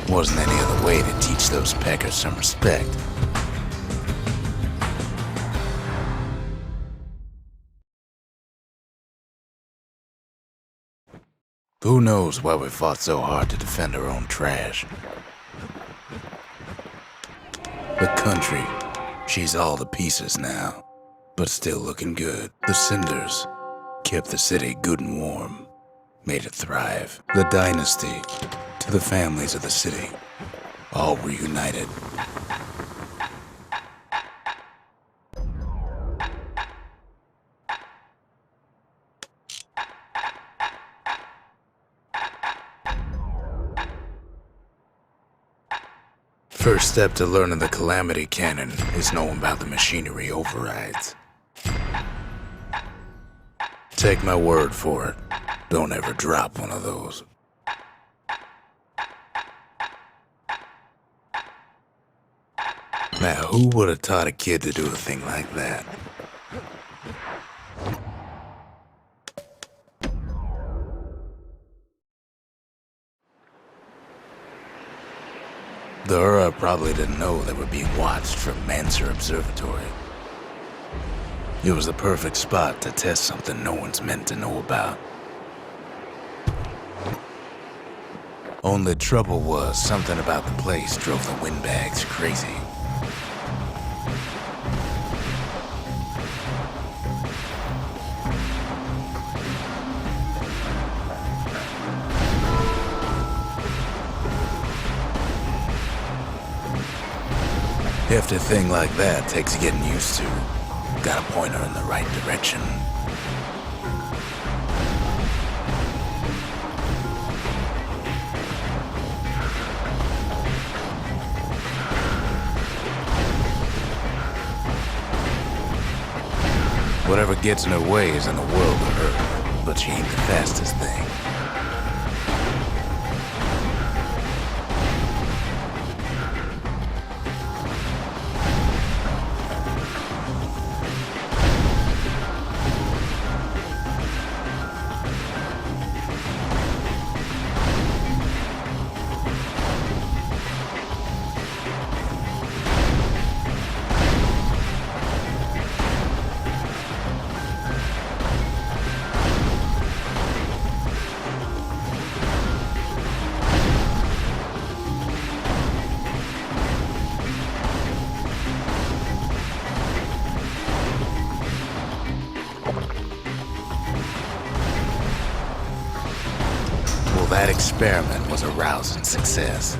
Wasn't any other way to teach those packers some respect. Who knows why we fought so hard to defend our own trash? The country, she's all to pieces now, but still looking good. The cinders kept the city good and warm, made it thrive. The dynasty, to the families of the city, all were united. First step to learning the Calamity Cannon is knowing about the machinery overrides. Take my word for it, don't ever drop one of those. Now, who would have taught a kid to do a thing like that? The Ura probably didn't know they were being watched from Manser Observatory. It was the perfect spot to test something no one's meant to know about. Only trouble was something about the place drove the windbags crazy. Hefty thing like that takes getting used to. Gotta point her in the right direction. Whatever gets in her way is in the world of her, but she ain't the fastest thing. That experiment was a rousing success.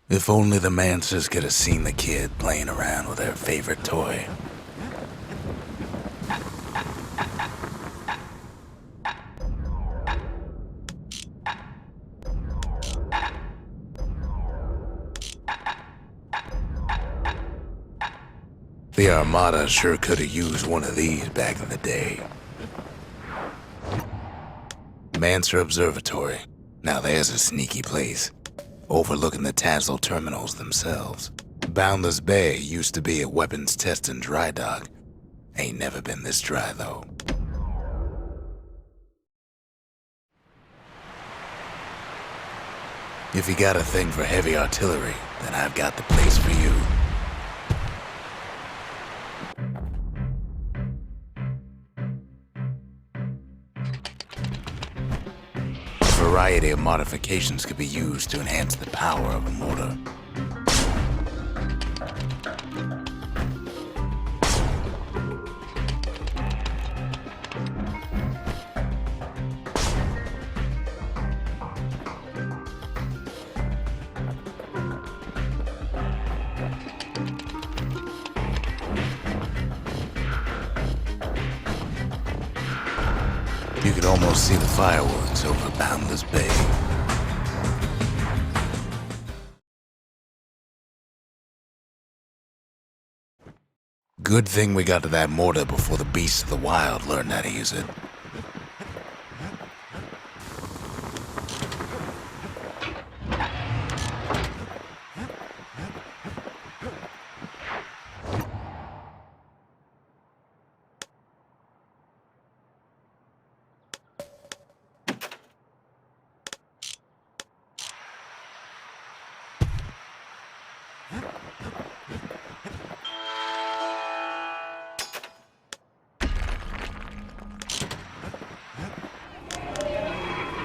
If only the Mancers could have seen the kid playing around with their favorite toy. The Armada sure could have used one of these back in the day. Mancer Observatory. Now there's a sneaky place, overlooking the Tazlo terminals themselves. Boundless Bay used to be a weapons test and dry dock. Ain't never been this dry, though. If you got a thing for heavy artillery, then I've got the place for you. A variety of modifications could be used to enhance the power of a mortar. You could almost see the fireworks over Boundless Bay. Good thing we got to that mortar before the beasts of the wild learned how to use it.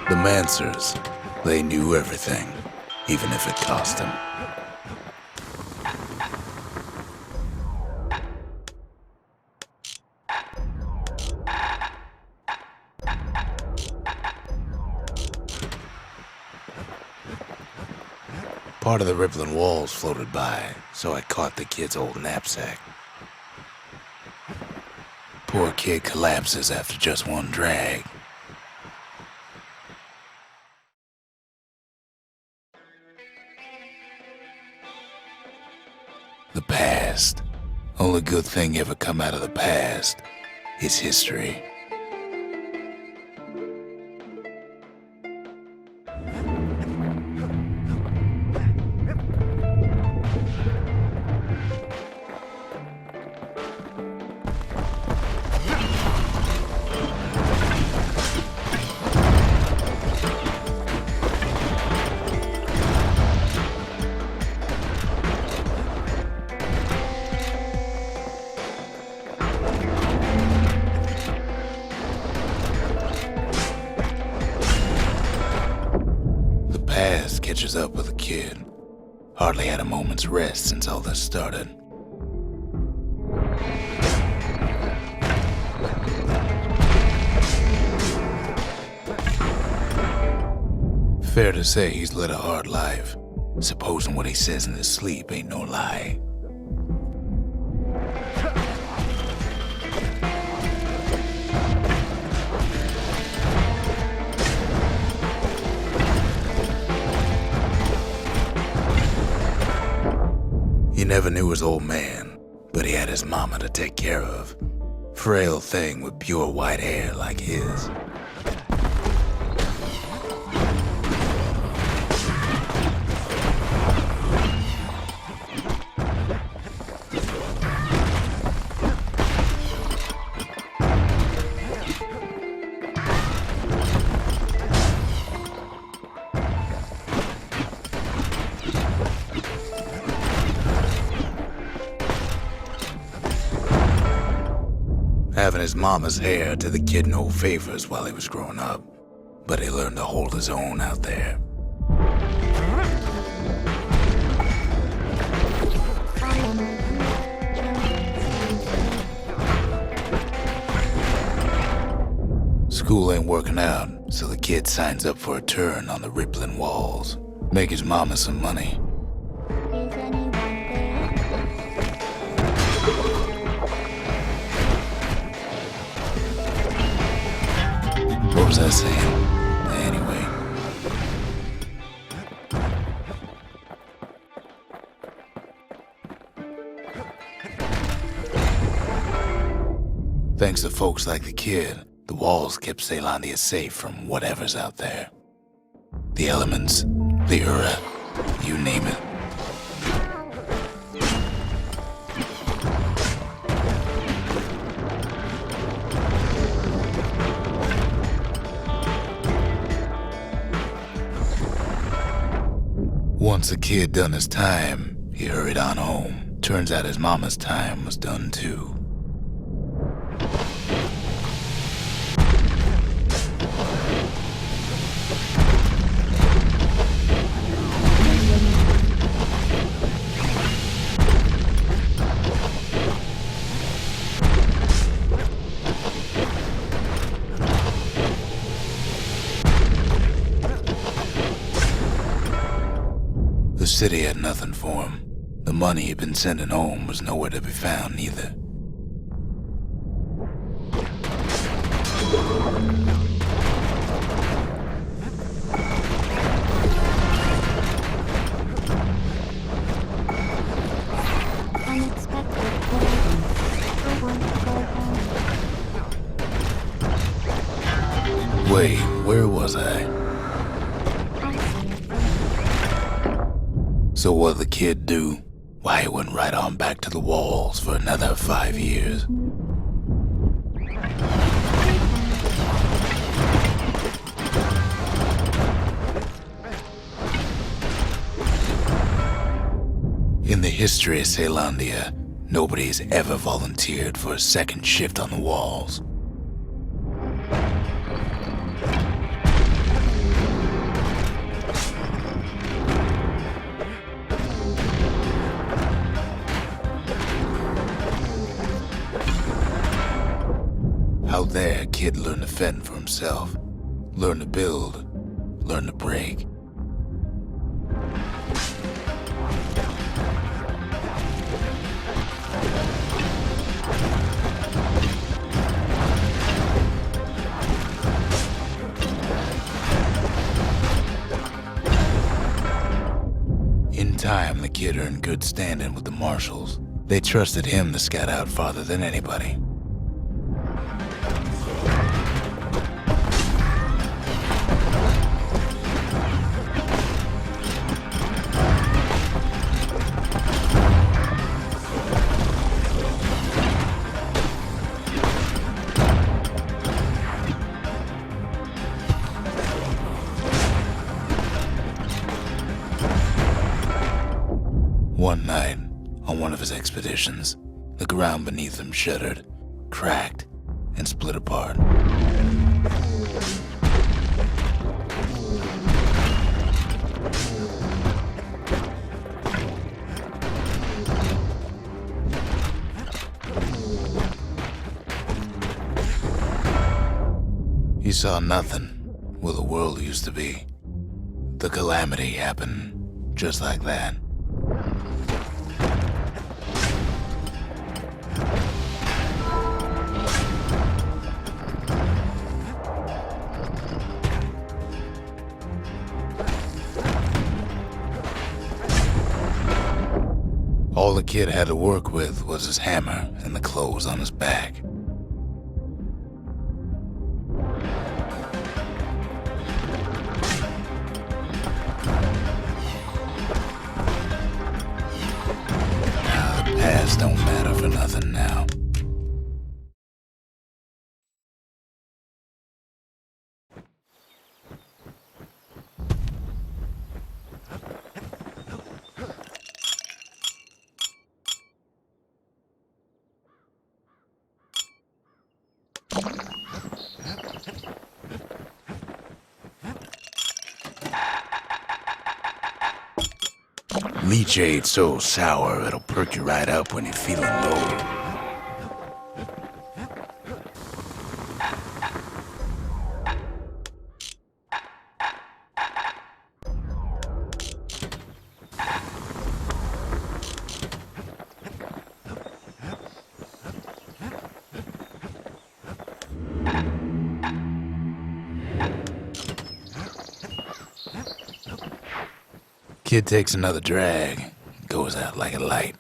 The Mancers, they knew everything, even if it cost them. Part of the rippling walls floated by, so I caught the kid's old knapsack. Poor kid collapses after just one drag. The past. Only good thing ever come out of the past is history. catches up with the kid. Hardly had a moment's rest since all this started. Fair to say he's led a hard life, supposing what he says in his sleep ain't no lie. He never knew his old man, but he had his mama to take care of. Frail thing with pure white hair like his. Having his mama's hair did the kid no favors while he was growing up, but he learned to hold his own out there. School ain't working out, so the kid signs up for a turn on the rippling walls. Make his mama some money. What was I saying? Anyway. Thanks to folks like the kid, the walls kept Ceylondia safe from whatever's out there. The elements, the Ura, you name it. Once the kid done his time, he hurried on home. Turns out his mama's time was done too. The city had nothing for him. The money he'd been sending home was nowhere to be found either. Wait, where was I? So what'd the kid do? Why, he went right on back to the walls for another 5 years. In the history of Ceylondia, nobody's ever volunteered for a second shift on the walls. Out there, a kid learned to fend for himself, learn to build, learn to break. In time, the kid earned good standing with the marshals. They trusted him to scout out farther than anybody. One night, on one of his expeditions, the ground beneath him shuddered, cracked, and split apart. He saw nothing where the world used to be. The calamity happened just like that. All the kid had to work with was his hammer and the clothes on his back. The past don't matter for nothing now. Leechade so sour it'll perk you right up when you're feeling low. Kid takes another drag, goes out like a light.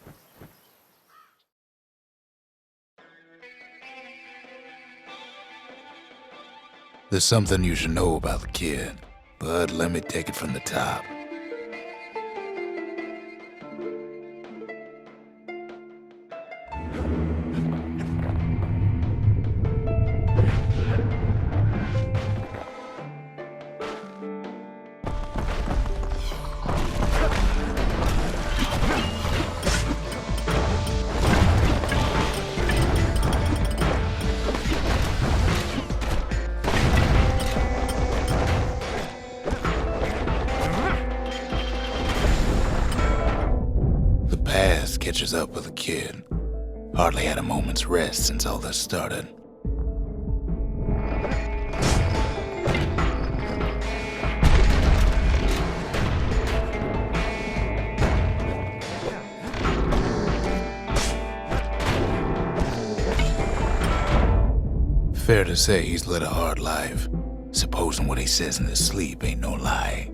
There's something you should know about the kid, but let me take it from the top. Catches up with the kid. Hardly had a moment's rest since all this started. Fair to say he's led a hard life, supposing what he says in his sleep ain't no lie.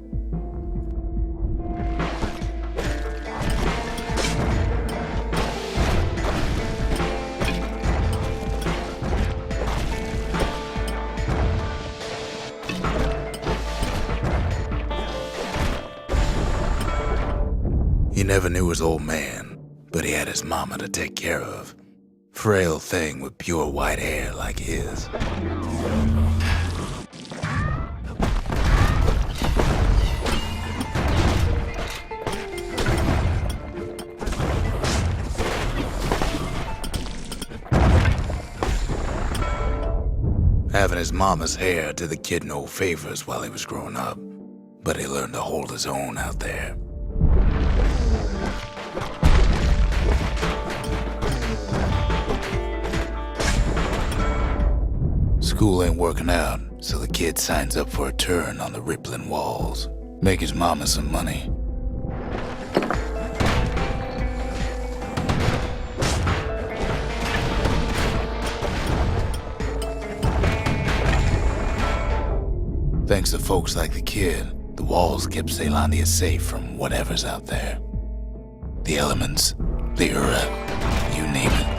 He never knew his old man, but he had his mama to take care of. Frail thing with pure white hair like his. Having his mama's hair did the kid no favors while he was growing up, but he learned to hold his own out there. School ain't working out, so the kid signs up for a turn on the rippling walls. Make his mama some money. Thanks to folks like the kid, the walls kept Ceylondia safe from whatever's out there. The elements, the Ura, you name it.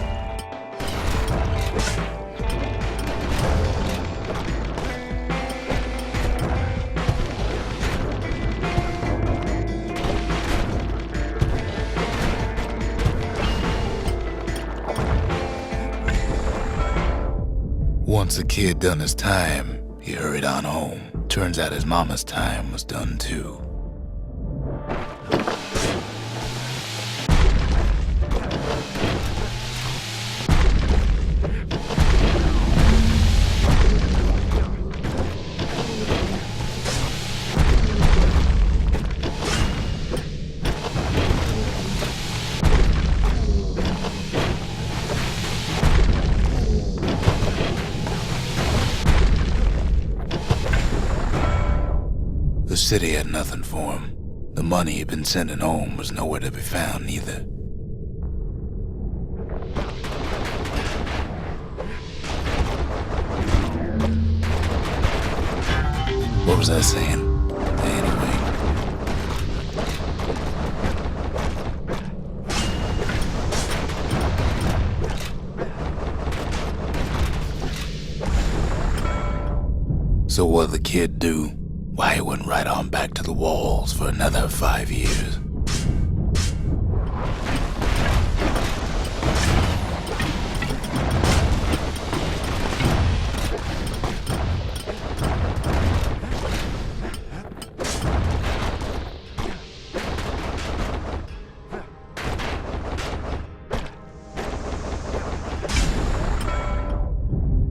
Once the kid done his time, he hurried on home. Turns out his mama's time was done too. city had nothing for him. The money he'd been sending home was nowhere to be found neither. What was I saying? Anyway. So what'd the kid do? Why, he went right on back to the walls for another 5 years.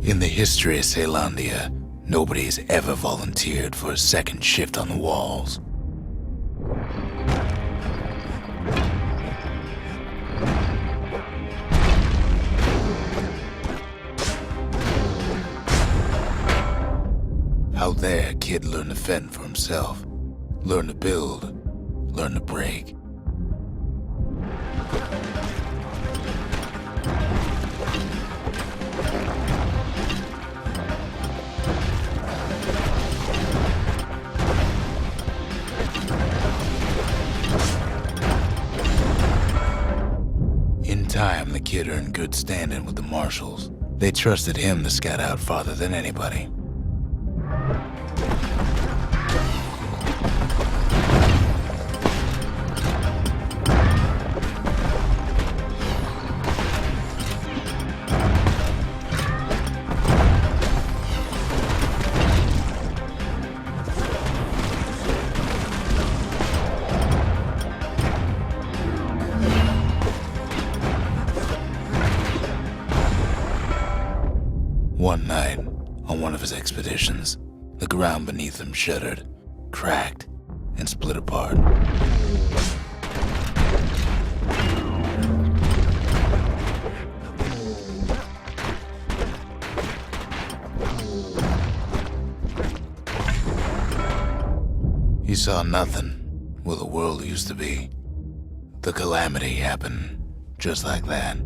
In the history of Caelondia, nobody's ever volunteered for a second shift on the walls. Out there, kid learned to fend for himself, learn to build, learn to break. In time, the kid earned good standing with the marshals. They trusted him to scout out farther than anybody. One night, on one of his expeditions, the ground beneath him shuddered, cracked, and split apart. He saw nothing where the world used to be. The calamity happened just like that.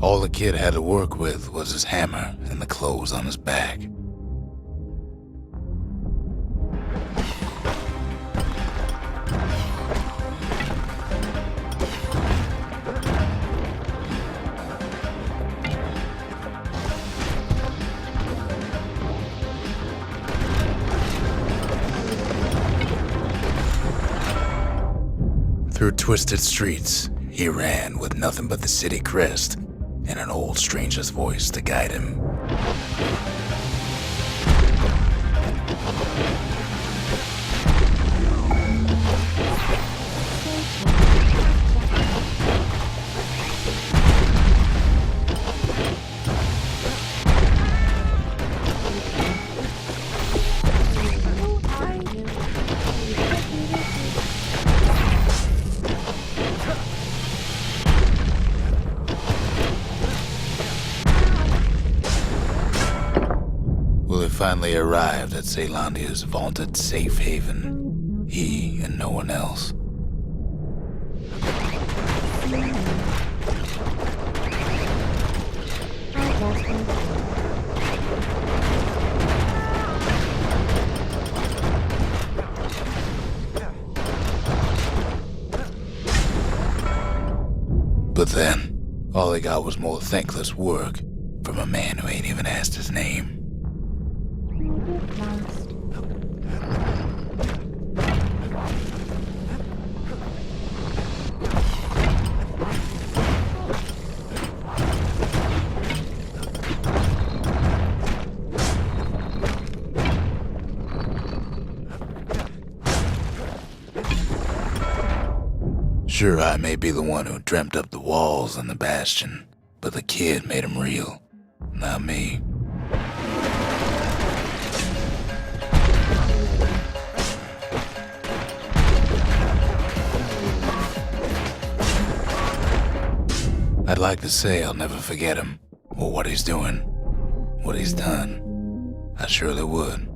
All the kid had to work with was his hammer and the clothes on his back. Through twisted streets, he ran with nothing but the city crest and an old stranger's voice to guide him. Finally arrived at Caelondia's vaunted safe haven. He and no one else. But then, all he got was more thankless work from a man who ain't even asked his name. Sure, I may be the one who dreamt up the walls and the Bastion, but the kid made them real, not me. I'd like to say I'll never forget him, or what he's doing, what he's done. I surely would.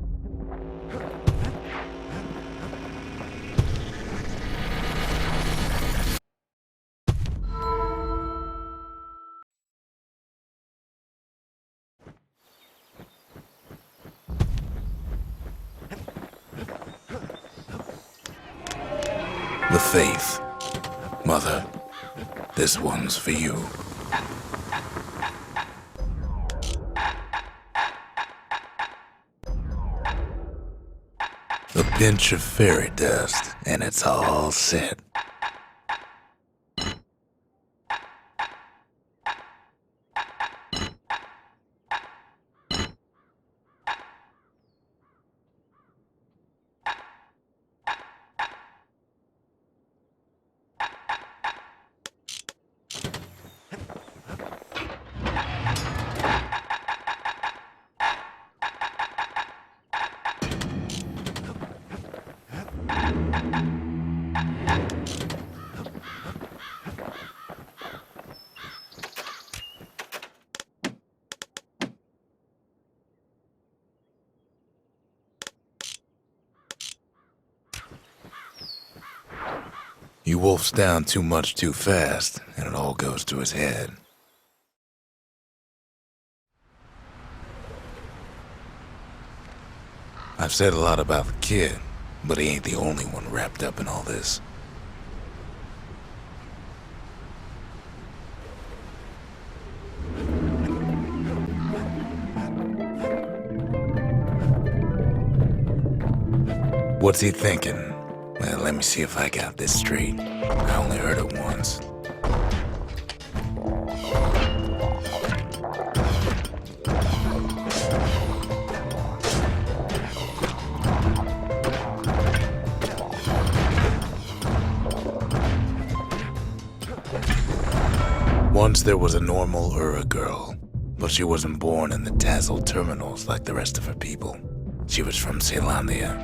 The faith. Mother, this one's for you. A pinch of fairy dust, and it's all set. He wolfs down too much too fast, and it all goes to his head. I've said a lot about the kid, but he ain't the only one wrapped up in all this. What's he thinking? Well, let me see if I got this straight. I only heard it once. Once there was a normal Ura girl, but she wasn't born in the Tassel terminals like the rest of her people. She was from Celandia.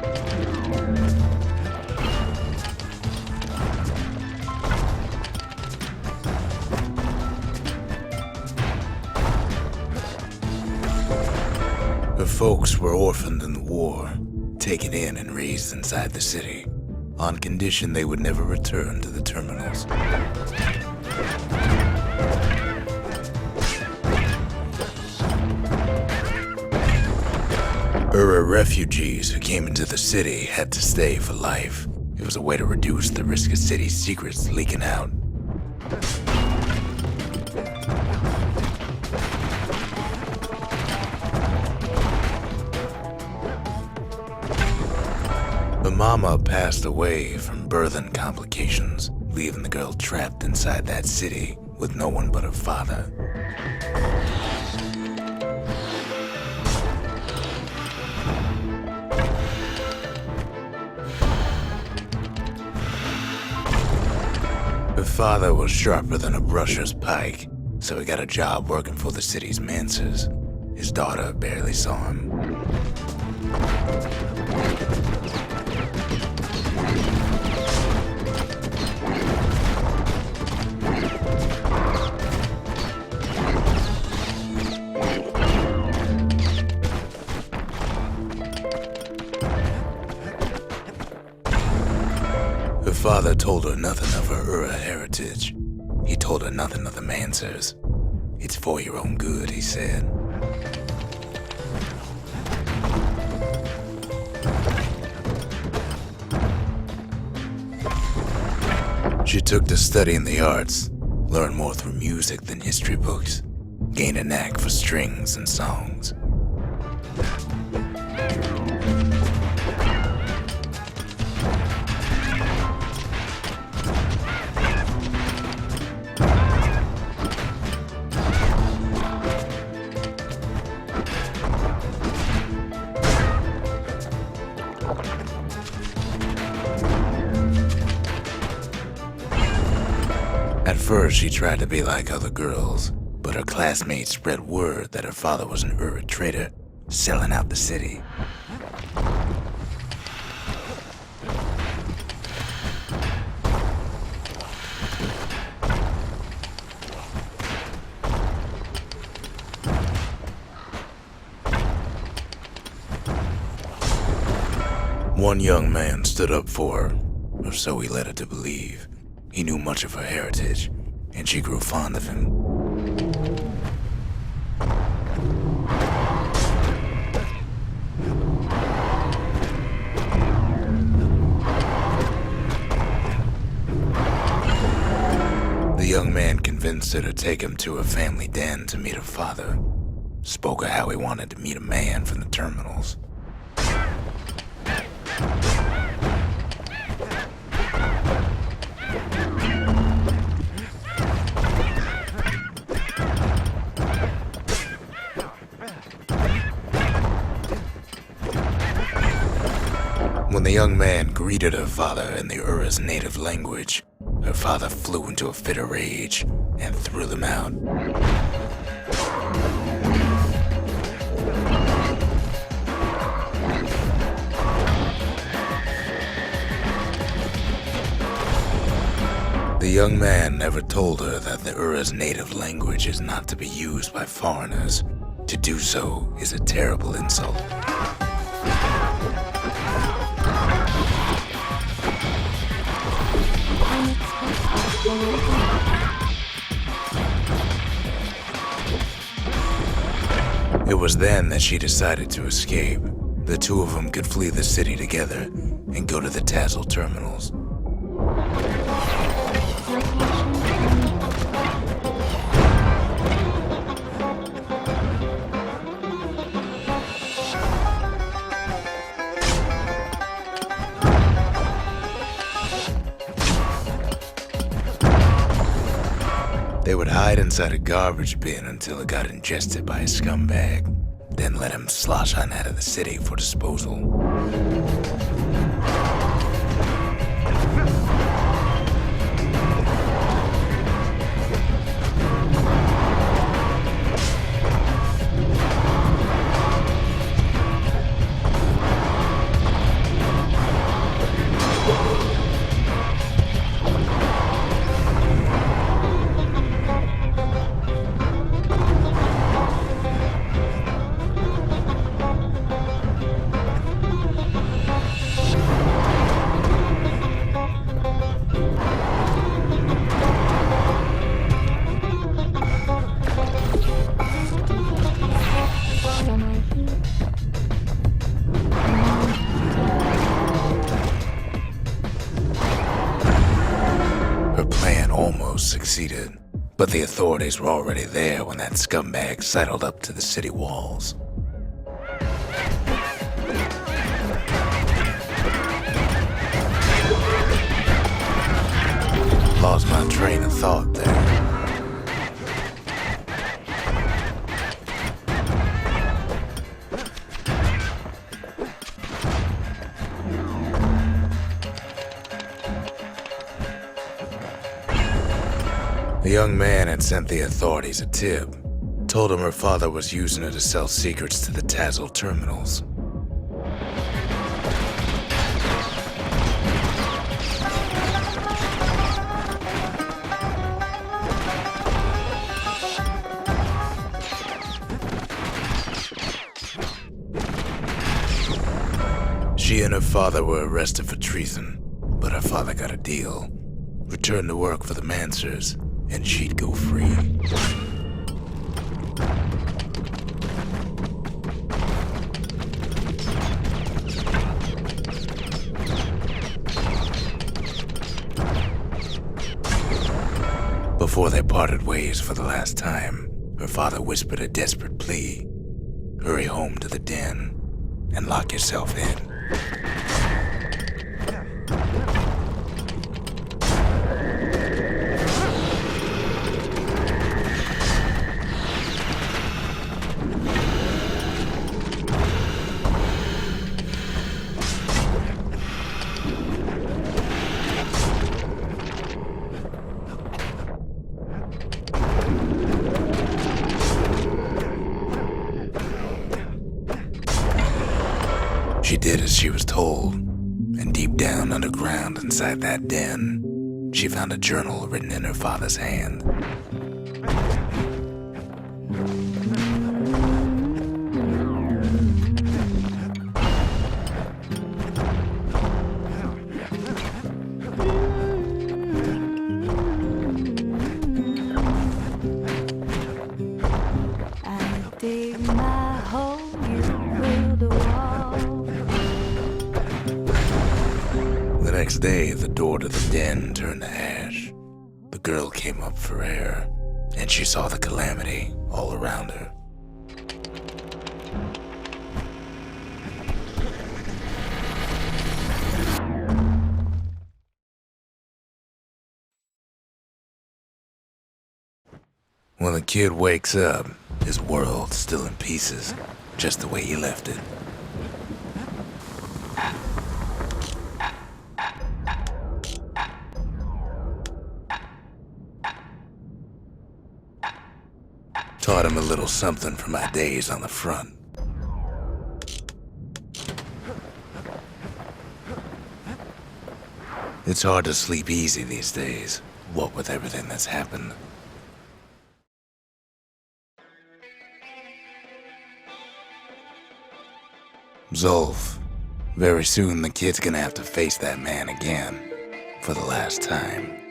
Her folks were orphaned in the war, taken in and raised inside the city, on condition they would never return to the terminals. Ura refugees who came into the city had to stay for life. It was a way to reduce the risk of city secrets leaking out. The mama passed away from birthing complications, leaving the girl trapped inside that city with no one but her father. Her father was sharper than a brusher's pike, so he got a job working for the city's mancers. His daughter barely saw him. Her father told her nothing of her Ura heritage. He told her nothing of the Mansers. It's for your own good, he said. She took to studying the arts, learned more through music than history books, gained a knack for strings and songs. At first, she tried to be like other girls, but her classmates spread word that her father was an Ura trader, selling out the city. One young man stood up for her, or so he led her to believe. He knew much of her heritage, and she grew fond of him. The young man convinced her to take him to her family den to meet her father. Spoke of how he wanted to meet a man from the terminals. When the young man greeted her father in the Ura's native language, her father flew into a fit of rage and threw them out. The young man never told her that the Ura's native language is not to be used by foreigners. To do so is a terrible insult. It was then that she decided to escape. The two of them could flee the city together and go to the Tassel terminals. They would hide inside a garbage bin until it got ingested by a scumbag, then let him slosh on out of the city for disposal. Succeeded, but the authorities were already there when that scumbag sidled up to the city walls. Lost my train of thought there. The young man had sent the authorities a tip, told him her father was using her to sell secrets to the Tassel terminals. She and her father were arrested for treason, but her father got a deal. Returned to work for the Mansers, and she'd go free. Before they parted ways for the last time, her father whispered a desperate plea. Hurry home to the den and lock yourself in. She did as she was told, and deep down underground inside that den, she found a journal written in her father's hand. next day, the door to the den turned to ash. The girl came up for air, and she saw the calamity all around her. When the kid wakes up, his world's still in pieces, just the way he left it. Taught him a little something from my days on the front. It's hard to sleep easy these days, what with everything that's happened. Zolf, very soon the kid's gonna have to face that man again, for the last time.